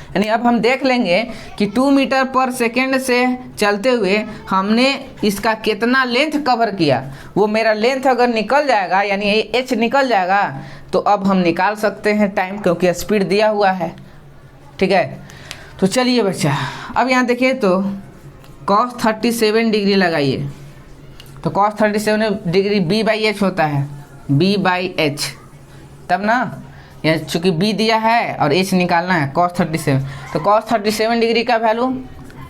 यानी अब हम देख लेंगे कि 2 मीटर पर सेकेंड से चलते हुए हमने इसका कितना लेंथ कवर किया। वो मेरा लेंथ अगर निकल जाएगा, यानी ये एच निकल जाएगा, तो अब हम निकाल सकते हैं टाइम, क्योंकि स्पीड दिया हुआ है। ठीक है, तो चलिए बच्चा, अब यहाँ देखिए तो cos 37 डिग्री लगाइए। तो cos 37 डिग्री b/h होता है, b/h, तब ना, यह चूँकि b दिया है और h निकालना है, cos 37। तो cos 37 डिग्री का वैल्यू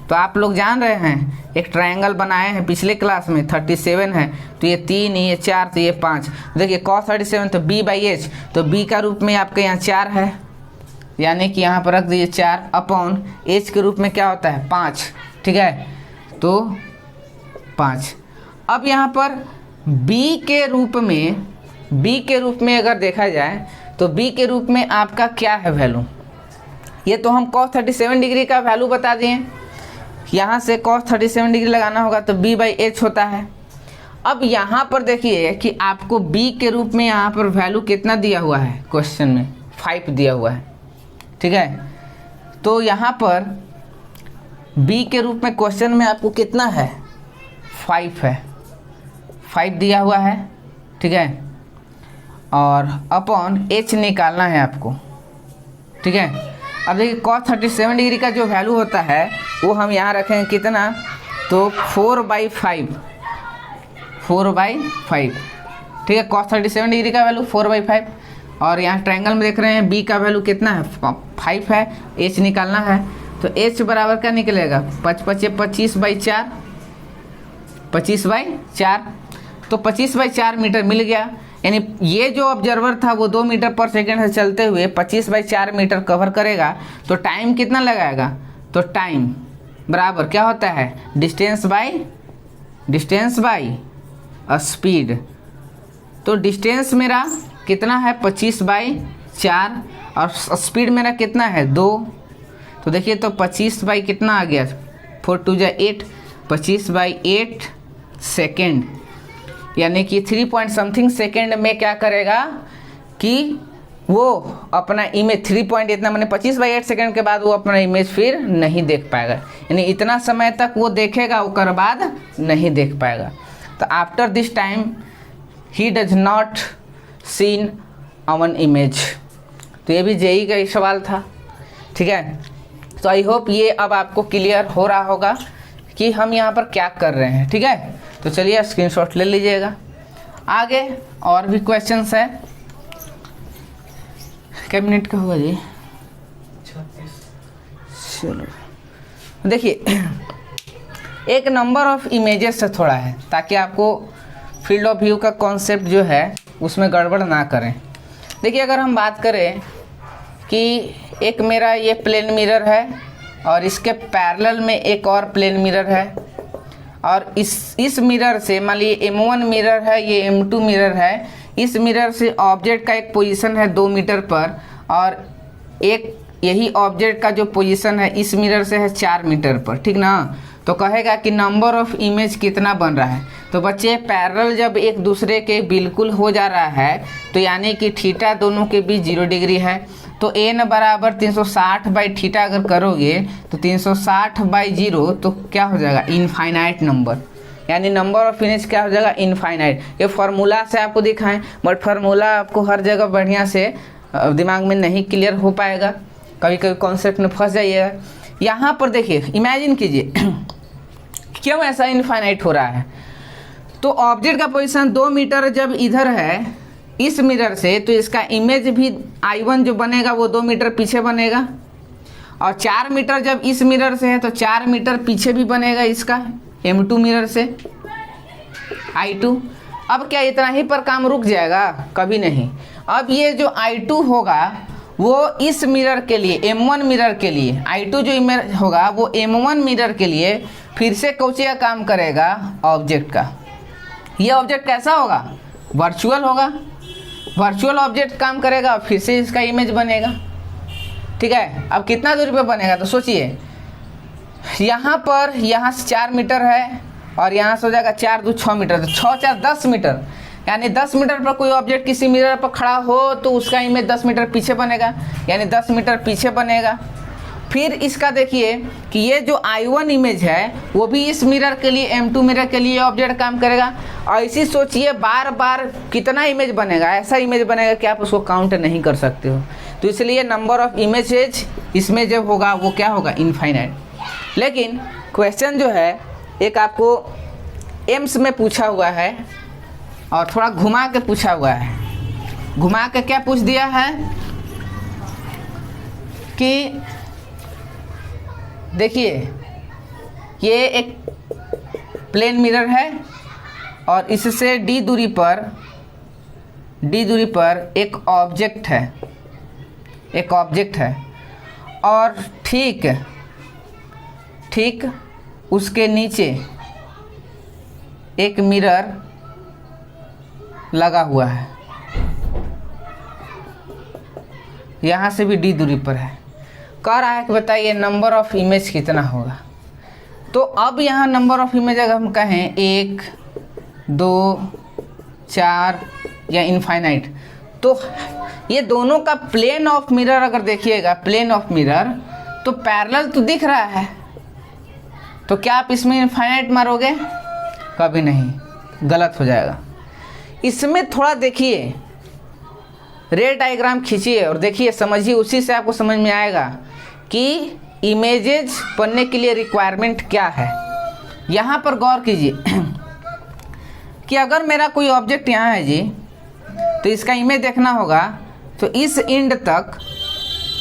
तो आप लोग जान रहे हैं, एक ट्रायंगल बनाए हैं पिछले क्लास में, 37 है तो ये 3, ये 4, तो ये 5। देखिए cos 37 तो b/h, तो b का रूप में आपके यहाँ 4 है, यानी कि यहाँ पर रख दीजिए 4 अपॉन h के रूप में क्या होता है? 5। ठीक है, तो 5। अब यहाँ पर b के रूप में अगर देखा जाए तो b के रूप में आपका क्या है वैल्यू? ये तो हम cos 37 डिग्री का वैल्यू बता दिए। यहाँ से cos 37 डिग्री लगाना होगा तो b/h होता है। अब यहाँ पर देखिए कि आपको b के रूप में यहाँ पर वैल्यू कितना दिया हुआ है? क्वेश्चन में 5 दिया हुआ है। ठीक है, तो यहाँ पर b के रूप में क्वेश्चन में आपको कितना है? 5 है, 5 दिया हुआ है। ठीक है, और अपॉन h निकालना है आपको। ठीक है, अब देखिए cos 37 डिग्री का जो वैल्यू होता है वो हम यहाँ रखेंगे कितना? तो 4/5। ठीक है। cos 37 डिग्री का वैल्यू 4/5 और यहाँ ट्रायंगल में देख रहे हैं बी का वैल्यू कितना है 5 है, एच निकालना है तो एच बराबर क्या निकलेगा 25/4 25/4 तो 25/4 मीटर मिल गया। यानी ये जो ऑब्जर्वर था वो 2 मीटर पर सेकेंड से चलते हुए 25/4 मीटर कवर करेगा तो टाइम कितना लगाएगा, तो टाइम बराबर क्या होता है डिस्टेंस बाई स्पीड। तो डिस्टेंस मेरा कितना है 25/4 और स्पीड मेरा कितना है 2। तो देखिए तो 25 बाई कितना आ गया 4 2 8 25/8 सेकेंड, यानी कि 3 सेकेंड में क्या करेगा कि वो अपना इमेज 3 इतना मैंने 25/8 सेकेंड के बाद वो अपना इमेज फिर नहीं देख पाएगा। यानी इतना समय तक वो देखेगा उसके बाद नहीं देख पाएगा। तो after this time he does not seen a one image. तो ये भी जेई का ही सवाल था, ठीक है। तो आई होप ये अब आपको क्लियर हो रहा होगा कि हम यहाँ पर क्या कर रहे हैं, ठीक है। तो चलिए स्क्रीनशॉट ले लीजिएगा। आगे और भी क्वेश्चंस है। क्या मिनट का होगा जी, चलो देखिए एक नंबर ऑफ इमेजेस से थोड़ा है ताकि आपको फील्ड ऑफ व्यू का कॉन्सेप्ट जो है उसमें गड़बड़ ना करें। देखिए अगर हम बात करें कि एक मेरा ये प्लेन मिरर है और इसके पैरेलल में एक और प्लेन मिरर है और इस मिरर से मान लीजिए M1 मिरर है, ये M2 मिरर है। इस मिरर से ऑब्जेक्ट का एक पोजीशन है 2 मीटर पर और एक यही ऑब्जेक्ट का जो पोजीशन है इस मिरर से है 4 मीटर पर, ठीक ना। तो कहेगा कि नंबर ऑफ इमेज कितना बन रहा है। तो बच्चे पैरेलल जब एक दूसरे के बिल्कुल हो जा रहा है तो यानी कि थीटा दोनों के बीच 0 डिग्री है। तो n बराबर 360/थीटा अगर करोगे तो 360/0 तो क्या हो जाएगा इनफाइनाइट नंबर, यानी नंबर ऑफ इमेज क्या हो जाएगा इनफाइनाइट। ये फार्मूला से आपको दिखाएं बट फार्मूला आपको हर जगह बढ़िया से दिमाग में नहीं क्लियर हो पाएगा, कभी कभी कॉन्सेप्ट में फंस जाइएगा। यहाँ पर देखिए इमेजिन कीजिए क्यों ऐसा इनफाइनाइट हो रहा है। तो ऑब्जेक्ट का पोजीशन 2 मीटर जब इधर है इस मिरर से तो इसका इमेज भी I1 जो बनेगा वो 2 मीटर पीछे बनेगा और 4 मीटर जब इस मिरर से है तो 4 मीटर पीछे भी बनेगा इसका M2 मिरर से I2। अब क्या इतना ही पर काम रुक जाएगा, कभी नहीं। अब ये जो I2 होगा वो इस मिरर के लिए M1 मिरर के लिए I2 जो इमेज होगा वो M1 मिरर के लिए फिर से कौचे का काम करेगा ऑब्जेक्ट का। ये ऑब्जेक्ट कैसा होगा वर्चुअल होगा, वर्चुअल ऑब्जेक्ट काम करेगा और फिर से इसका इमेज बनेगा, ठीक है। अब कितना दूरी पे बनेगा तो सोचिए यहाँ पर यहाँ से 4 मीटर है और यहाँ से हो जाएगा 4 2 6 मीटर, तो 6 4 10 मीटर, यानी 10 मीटर पर कोई ऑब्जेक्ट किसी मिरर पर खड़ा हो तो उसका इमेज 10 मीटर पीछे बनेगा, यानी 10 मीटर पीछे बनेगा। फिर इसका देखिए कि ये जो I1 इमेज है वो भी इस मिरर के लिए M2 मिरर के लिए ऑब्जेक्ट काम करेगा। ऐसी सोचिए बार बार कितना इमेज बनेगा, ऐसा इमेज बनेगा कि आप उसको काउंट नहीं कर सकते हो। तो इसलिए नंबर ऑफ इमेजेज इसमें जब होगा वो क्या होगा इनफाइनाइट। लेकिन क्वेश्चन जो है एक आपको एम्स में पूछा हुआ है और थोड़ा घुमा के पूछा हुआ है। घुमा के क्या पूछ दिया है कि देखिए ये एक प्लेन मिरर है और इससे d दूरी पर एक ऑब्जेक्ट है और ठीक उसके नीचे एक मिरर लगा हुआ है, यहाँ से भी d दूरी पर है। कह रहा है कि बताइए नंबर ऑफ इमेज कितना होगा। तो अब यहाँ नंबर ऑफ इमेज अगर हम कहें 1 2 4 या इनफाइनाइट, तो ये दोनों का प्लेन ऑफ मिरर अगर देखिएगा प्लेन ऑफ मिरर तो पैरेलल तो दिख रहा है, तो क्या आप इसमें इनफाइनाइट मारोगे, कभी नहीं, गलत हो जाएगा। इसमें थोड़ा देखिए रे डायग्राम खींचिए और देखिए समझिए, उसी से आपको समझ में आएगा कि इमेजेस बनने के लिए रिक्वायरमेंट क्या है। यहाँ पर गौर कीजिए कि अगर मेरा कोई ऑब्जेक्ट यहाँ है जी, तो इसका इमेज देखना होगा, तो इस एंड तक,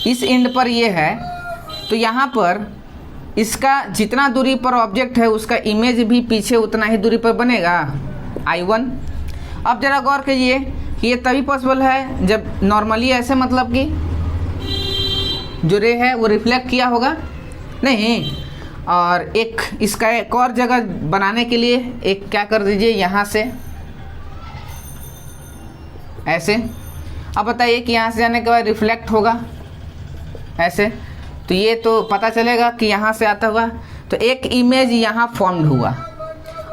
इस एंड पर ये है, तो यहाँ पर इसका जितना दूरी पर ऑब्जेक्ट है उसका इमेज भी पीछे उतना ही दूरी पर बनेगा, I1। अब ज़रा गौर कीजिए कि ये तभी पॉसिबल है जब नॉर्मली ऐसे, मतलब कि जो रे है वो रिफ्लेक्ट किया होगा नहीं। और एक इसका एक और जगह बनाने के लिए एक क्या कर दीजिए, यहाँ से ऐसे। अब बताइए कि यहाँ से जाने के बाद रिफ्लेक्ट होगा ऐसे, तो ये तो पता चलेगा कि यहाँ से आता हुआ, तो एक इमेज यहाँ फॉर्म्ड हुआ।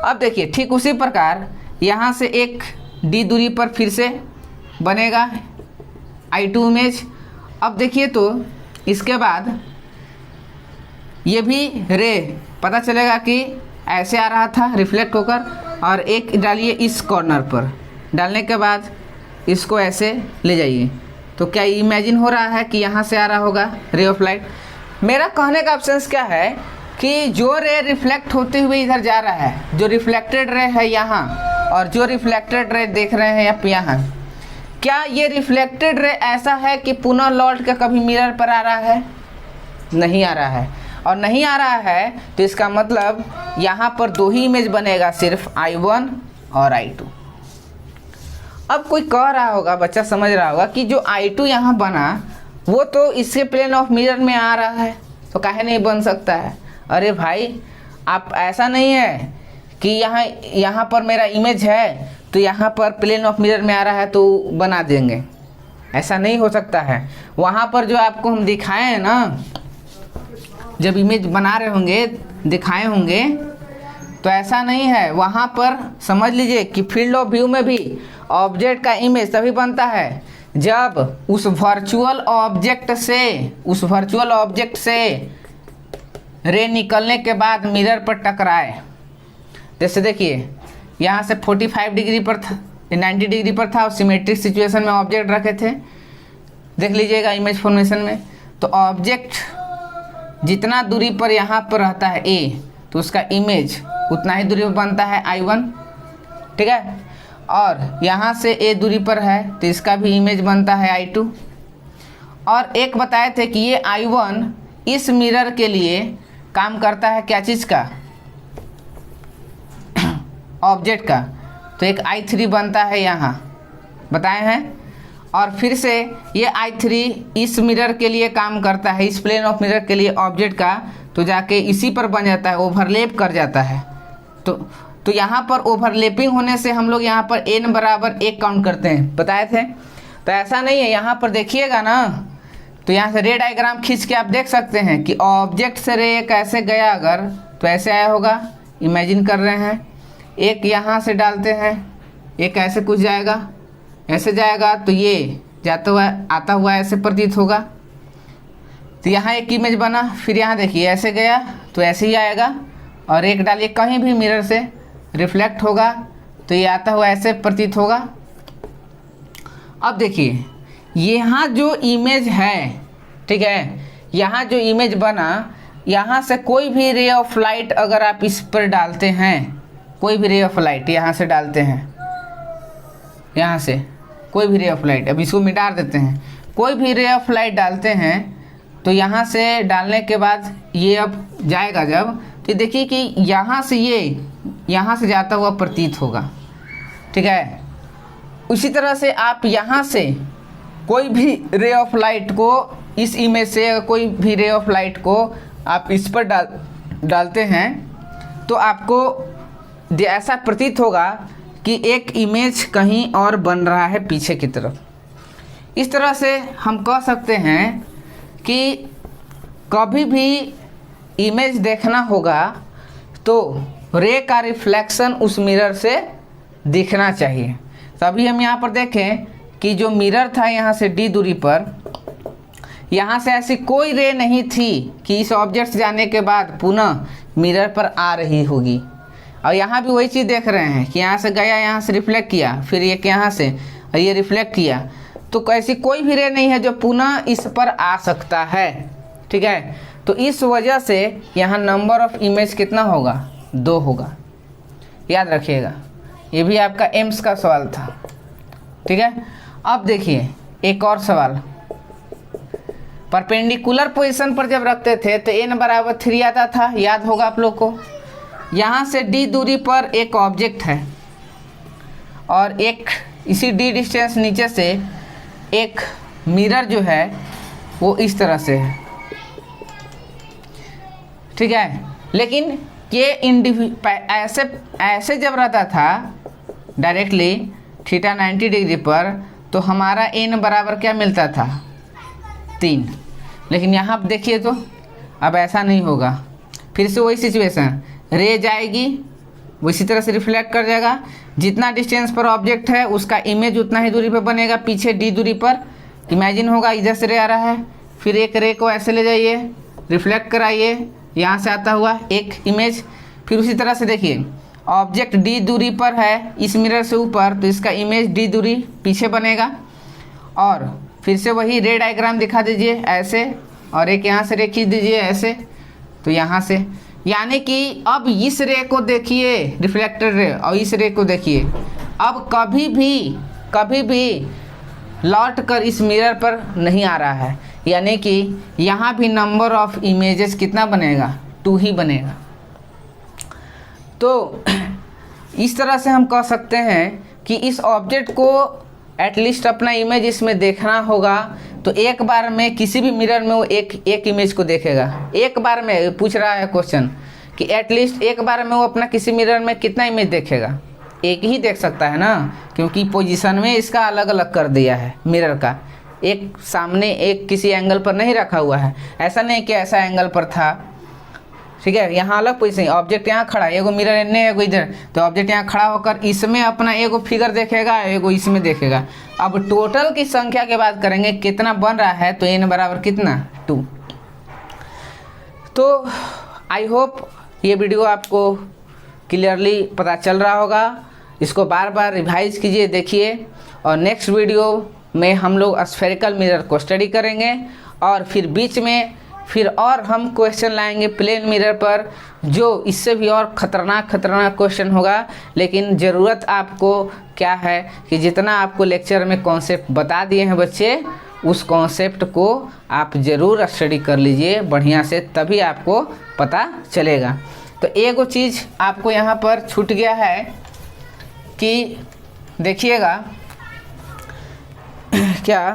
अब देखिए ठीक उसी प्रकार यहाँ से एक d दूरी पर फिर से बनेगा I2 इमेज। अब देखिए तो इसके बाद ये भी रे पता चलेगा कि ऐसे आ रहा था रिफ्लेक्ट होकर, और एक डालिए इस कॉर्नर पर, डालने के बाद इसको ऐसे ले जाइए, तो क्या इमेजिन हो रहा है कि यहाँ से आ रहा होगा रे ऑफ लाइट। मेरा कहने का ऑप्शंस क्या है कि जो रे रिफ्लेक्ट होते हुए इधर जा रहा है, जो रिफ्लेक्टेड रे है यहाँ, और जो रिफ्लेक्टेड रे देख रहे हैं आप यहाँ, क्या ये रिफ्लेक्टेड रे ऐसा है कि पुनः लौट के कभी मिरर पर आ रहा है? नहीं आ रहा है। और नहीं आ रहा है तो इसका मतलब यहाँ पर दो ही इमेज बनेगा, सिर्फ I1 और I2। अब कोई कह रहा होगा, बच्चा समझ रहा होगा कि जो I2 यहाँ बना वो तो इसके प्लेन ऑफ मिरर में आ रहा है, तो काहे नहीं बन सकता है? अरे भाई आप, ऐसा नहीं है कि यहाँ पर मेरा इमेज है तो यहाँ पर प्लेन ऑफ मिरर में आ रहा है तो बना देंगे, ऐसा नहीं हो सकता है। वहाँ पर जो आपको हम दिखाए हैं ना, जब इमेज बना रहे होंगे, दिखाए होंगे, तो ऐसा नहीं है। वहाँ पर समझ लीजिए कि फील्ड ऑफ व्यू में भी ऑब्जेक्ट का इमेज तभी बनता है जब उस वर्चुअल ऑब्जेक्ट से रे निकलने के बाद मिरर पर टकराए। जैसे देखिए यहाँ से 45 डिग्री पर था, 90 डिग्री पर था, और सिमेट्रिक सिचुएशन में ऑब्जेक्ट रखे थे, देख लीजिएगा इमेज फॉर्मेशन में। तो ऑब्जेक्ट जितना दूरी पर यहाँ पर रहता है A, तो उसका इमेज उतना ही दूरी पर बनता है I1, ठीक है। और यहाँ से A दूरी पर है तो इसका भी इमेज बनता है I2। और एक बताए थे कि ये I1 इस मिरर के लिए काम करता है क्या चीज़ का? ऑब्जेक्ट का, तो एक I3 बनता है यहाँ, बताए हैं। और फिर से ये I3 इस मिरर के लिए काम करता है, इस प्लेन ऑफ मिरर के लिए ऑब्जेक्ट का, तो जाके इसी पर बन जाता है, ओवरलैप कर जाता है। तो यहाँ पर ओवरलैपिंग होने से हम लोग यहाँ पर n बराबर 1 काउंट करते हैं, बताए थे। तो ऐसा नहीं है, यहाँ पर देखिएगा ना, तो यहाँ से रे डायग्राम खींच के आप देख सकते हैं कि ऑब्जेक्ट से रे कैसे गया, अगर तो ऐसे आया होगा, इमेजिन कर रहे हैं। एक यहाँ से डालते हैं, एक ऐसे कुछ जाएगा, ऐसे जाएगा, तो ये जाता हुआ आता हुआ ऐसे प्रतीत होगा। तो यहाँ एक इमेज बना, फिर यहाँ देखिए ऐसे गया तो ऐसे ही आएगा, और एक डालिए कहीं भी मिरर से रिफ्लेक्ट होगा तो ये आता हुआ ऐसे प्रतीत होगा। अब देखिए यहाँ जो इमेज है, ठीक है, यहाँ जो इमेज बना, यहाँ से कोई भी रे ऑफ लाइट अगर आप इस पर डालते हैं, कोई भी रे ऑफ लाइट यहाँ से डालते हैं, यहाँ से कोई भी रे ऑफ लाइट, अब इसको मिटा देते हैं, कोई भी रे ऑफ लाइट डालते हैं, तो यहाँ से डालने के बाद ये अब जाएगा जब, तो देखिए कि यहाँ से ये यहाँ से जाता हुआ प्रतीत होगा, ठीक है। उसी तरह से आप यहाँ से कोई भी रे ऑफ लाइट को, इस इमेज से कोई भी रे ऑफ लाइट को आप इस पर डालते हैं, तो आपको ऐसा प्रतीत होगा कि एक इमेज कहीं और बन रहा है पीछे की तरफ। इस तरह से हम कह सकते हैं कि कभी भी इमेज देखना होगा तो रे का रिफ्लेक्शन उस मिरर से दिखना चाहिए। तभी हम यहाँ पर देखें कि जो मिरर था यहाँ से d दूरी पर, यहाँ से ऐसी कोई रे नहीं थी कि इस ऑब्जेक्ट से जाने के बाद पुनः मिरर पर आ रही होगी। और यहाँ भी वही चीज़ देख रहे हैं कि यहाँ से गया, यहाँ से रिफ्लेक्ट किया, फिर एक यहाँ से और ये रिफ्लेक्ट किया, तो ऐसी कोई भी रे नहीं है जो पुनः इस पर आ सकता है, ठीक है। तो इस वजह से यहाँ नंबर ऑफ इमेज कितना होगा? 2 होगा, याद रखिएगा। ये भी आपका एम्स का सवाल था, ठीक है। अब देखिए एक और सवाल, परपेंडिकुलर पोजीशन पर जब रखते थे तो n बराबर 3 आता था, याद होगा आप लोग को। यहाँ से d दूरी पर एक ऑब्जेक्ट है और एक इसी d डिस्टेंस नीचे से एक मिरर जो है वो इस तरह से है, ठीक है। लेकिन ये ऐसे जब रहता था डायरेक्टली थीटा 90 डिग्री पर, तो हमारा n बराबर क्या मिलता था 3। लेकिन यहाँ आप देखिए तो अब ऐसा नहीं होगा, फिर से वही सिचुएशन, रे जाएगी वो इसी तरह से रिफ्लेक्ट कर जाएगा, जितना डिस्टेंस पर ऑब्जेक्ट है उसका इमेज उतना ही दूरी पर बनेगा, पीछे d दूरी पर इमेजिन होगा, इधर से रे आ रहा है, फिर एक रे को ऐसे ले जाइए, रिफ्लेक्ट कराइए, यहाँ से आता हुआ एक इमेज, फिर उसी तरह से देखिए ऑब्जेक्ट d दूरी पर है इस मिरर से ऊपर, तो इसका इमेज d दूरी पीछे बनेगा। और फिर से वही रे डायग्राम दिखा दीजिए ऐसे, और एक यहाँ से रे खींच दीजिए ऐसे, तो यहाँ से, यानी कि अब इस रे को देखिए रिफ्लेक्टेड रे और इस रे को देखिए, अब कभी भी लौट कर इस मिरर पर नहीं आ रहा है, यानी कि यहाँ भी नंबर ऑफ इमेजेस कितना बनेगा 2 ही बनेगा। तो इस तरह से हम कह सकते हैं कि इस ऑब्जेक्ट को एटलीस्ट अपना इमेज इसमें देखना होगा, तो एक बार में किसी भी मिरर में वो एक इमेज को देखेगा। एक बार में पूछ रहा है क्वेश्चन कि एटलीस्ट एक बार में वो अपना किसी मिरर में कितना इमेज देखेगा, एक ही देख सकता है ना, क्योंकि पोजीशन में इसका अलग अलग कर दिया है मिरर का, एक सामने एक किसी एंगल पर नहीं रखा हुआ है, ऐसा नहीं कि ऐसा एंगल पर था, ठीक है। यहाँ अलग पोजीशन, ऑब्जेक्ट यहाँ खड़ा है, एगो मिरर इन्ने एगो इधर, तो ऑब्जेक्ट यहाँ खड़ा होकर इसमें अपना एगो फिगर देखेगा, एगो इसमें देखेगा। अब टोटल की संख्या के बात करेंगे कितना बन रहा है, तो n बराबर कितना 2। तो आई होप ये वीडियो आपको क्लियरली पता चल रहा होगा, इसको बार बार रिवाइज कीजिए, देखिए, और नेक्स्ट वीडियो में हम लोग स्फेरिकल मिरर को स्टडी करेंगे, और फिर बीच में फिर और हम क्वेश्चन लाएंगे प्लेन मिरर पर, जो इससे भी और ख़तरनाक क्वेश्चन होगा। लेकिन ज़रूरत आपको क्या है कि जितना आपको लेक्चर में कॉन्सेप्ट बता दिए हैं बच्चे, उस कॉन्सेप्ट को आप ज़रूर स्टडी कर लीजिए बढ़िया से, तभी आपको पता चलेगा। तो एक चीज़ आपको यहाँ पर छूट गया है कि देखिएगा क्या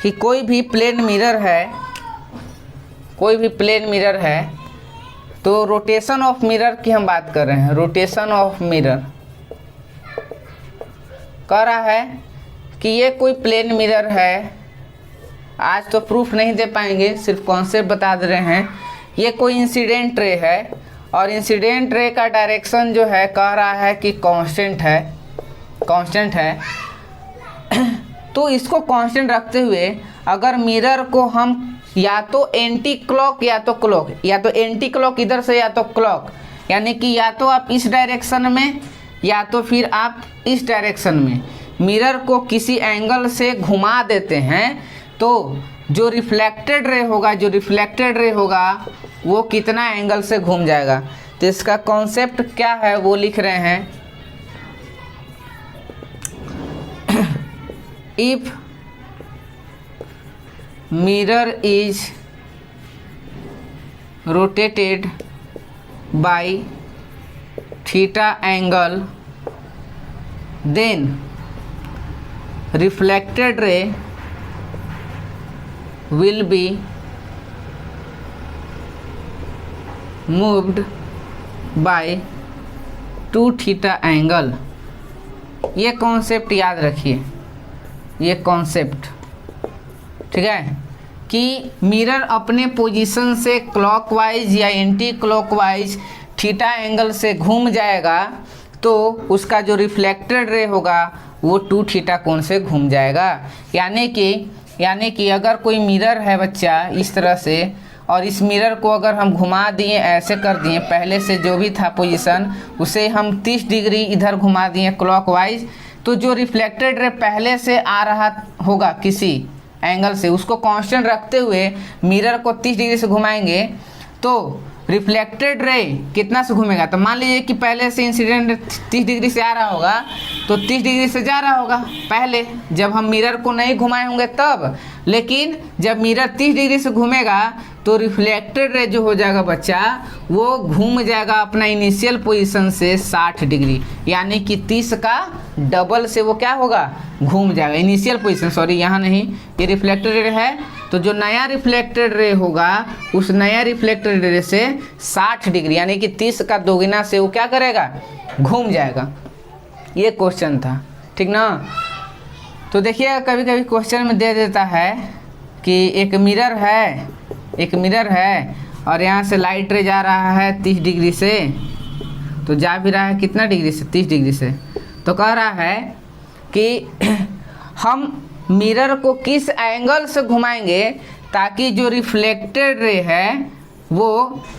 कि कोई भी प्लेन मिरर है, तो रोटेशन ऑफ मिरर की हम बात कर रहे हैं। रोटेशन ऑफ मिरर कह रहा है कि ये कोई प्लेन मिरर है, आज तो प्रूफ नहीं दे पाएंगे, सिर्फ कॉन्सेप्ट बता दे रहे हैं। ये कोई इंसिडेंट रे है, और इंसिडेंट रे का डायरेक्शन जो है कह रहा है कि कांस्टेंट है। तो इसको कांस्टेंट रखते हुए अगर मिरर को हम या तो एंटी क्लॉक या तो क्लॉक, या तो एंटी क्लॉक इधर से या तो क्लॉक, यानी कि या तो आप इस डायरेक्शन में या तो फिर आप इस डायरेक्शन में मिरर को किसी एंगल से घुमा देते हैं, तो जो रिफ्लेक्टेड रे होगा वो कितना एंगल से घूम जाएगा। तो इसका कॉन्सेप्ट क्या है वो लिख रहे हैं, if mirror is rotated by theta angle, then reflected ray will be moved by 2 theta angle। ये कॉन्सेप्ट याद रखिए, ये कॉन्सेप्ट, ठीक है, कि मिरर अपने पोजीशन से क्लॉकवाइज या एंटी क्लॉकवाइज थीटा एंगल से घूम जाएगा, तो उसका जो रिफ्लेक्टेड रे होगा वो 2 थीटा कोण से घूम जाएगा। यानी कि अगर कोई मिरर है बच्चा इस तरह से, और इस मिरर को अगर हम घुमा दिए, ऐसे कर दिए, पहले से जो भी था पोजीशन उसे हम 30 डिग्री इधर घुमा दिए क्लॉकवाइज, तो जो रिफ्लेक्टेड रे पहले से आ रहा होगा किसी एंगल से, उसको कांस्टेंट रखते हुए मिरर को 30 डिग्री से घुमाएंगे, तो रिफ्लेक्टेड रे कितना से घूमेगा। तो मान लीजिए कि पहले से इंसिडेंट 30 डिग्री से आ रहा होगा, तो 30 डिग्री से जा रहा होगा पहले, जब हम मिरर को नहीं घुमाए होंगे तब। लेकिन जब मिरर 30 डिग्री से घूमेगा तो रिफ्लेक्टेड रे जो हो जाएगा बच्चा, वो घूम जाएगा अपना इनिशियल पोजीशन से 60 डिग्री, यानी कि 30 का डबल से वो क्या होगा, घूम जाएगा इनिशियल पोजीशन। सॉरी यहाँ नहीं, ये रिफ्लेक्टेड रे है, तो जो नया रिफ्लेक्टेड रे होगा उस नया रिफ्लेक्टेड रे से 60 डिग्री यानी कि 30 का दोगुना से वो क्या करेगा, घूम जाएगा। ये क्वेश्चन था, ठीक ना। तो देखिए कभी कभी क्वेश्चन में दे देता है कि एक मिरर है और यहाँ से लाइट रे जा रहा है 30 डिग्री से, तो जा भी रहा है कितना डिग्री से, 30 डिग्री से। तो कह रहा है कि हम मिरर को किस एंगल से घुमाएंगे ताकि जो रिफ्लेक्टेड रे है वो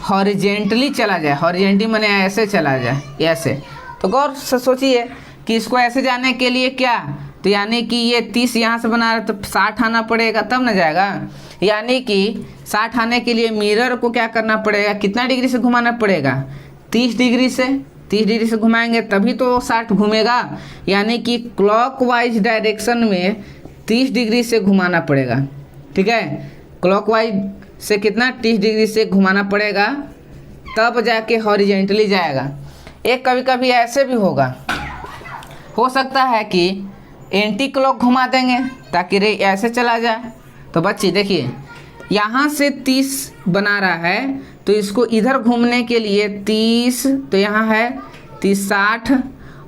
हॉरिजेंटली चला जाए, हॉरिजेंटली माने ऐसे चला जाए, ऐसे। तो गौर से सोचिए कि इसको ऐसे जाने के लिए क्या, तो यानी कि ये 30 यहाँ से बना रहे तो 60 आना पड़ेगा तब ना जाएगा, यानी कि 60 आने के लिए मिरर को क्या करना पड़ेगा, कितना डिग्री से घुमाना पड़ेगा, 30 डिग्री से। 30 डिग्री से घुमाएंगे तभी तो 60 घूमेगा, यानी कि क्लॉकवाइज डायरेक्शन में 30 डिग्री से घुमाना पड़ेगा, ठीक है। क्लॉकवाइज से कितना, 30 डिग्री से घुमाना पड़ेगा तब जाके हॉरिजेंटली जाएगा। एक कभी कभी ऐसे भी होगा, हो सकता है कि एंटी क्लॉक घुमा देंगे ताकि रे ऐसे चला जाए। तो बच्चे देखिए यहाँ से 30 बना रहा है, तो इसको इधर घूमने के लिए 30, तो यहाँ है 30 60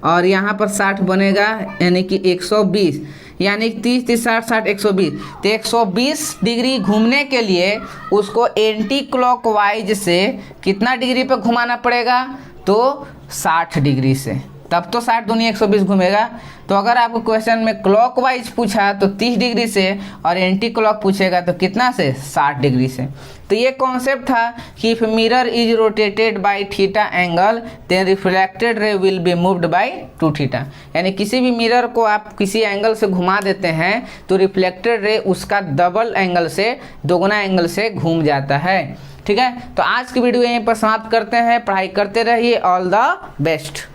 और यहाँ पर 60 बनेगा, यानी कि 120, यानी 30 30 60 60 120। तो 120 डिग्री घूमने के लिए उसको एंटी क्लॉकवाइज से कितना डिग्री पर घुमाना पड़ेगा, तो 60 डिग्री से, तब तो 60 दूनी 120 घूमेगा। तो अगर आपको क्वेश्चन में क्लॉकवाइज पूछा तो 30 डिग्री से और एंटी क्लॉक पूछेगा तो कितना से, 60 डिग्री से। तो ये कॉन्सेप्ट था कि if mirror is rotated by theta angle then reflected ray will be moved by 2 theta, यानी किसी भी मिरर को आप किसी एंगल से घुमा देते हैं तो रिफ्लेक्टेड रे उसका डबल एंगल से, दोगुना एंगल से घूम जाता है, ठीक है। तो आज की वीडियो यहीं पर समाप्त करते हैं। पढ़ाई करते रहिए, ऑल द बेस्ट।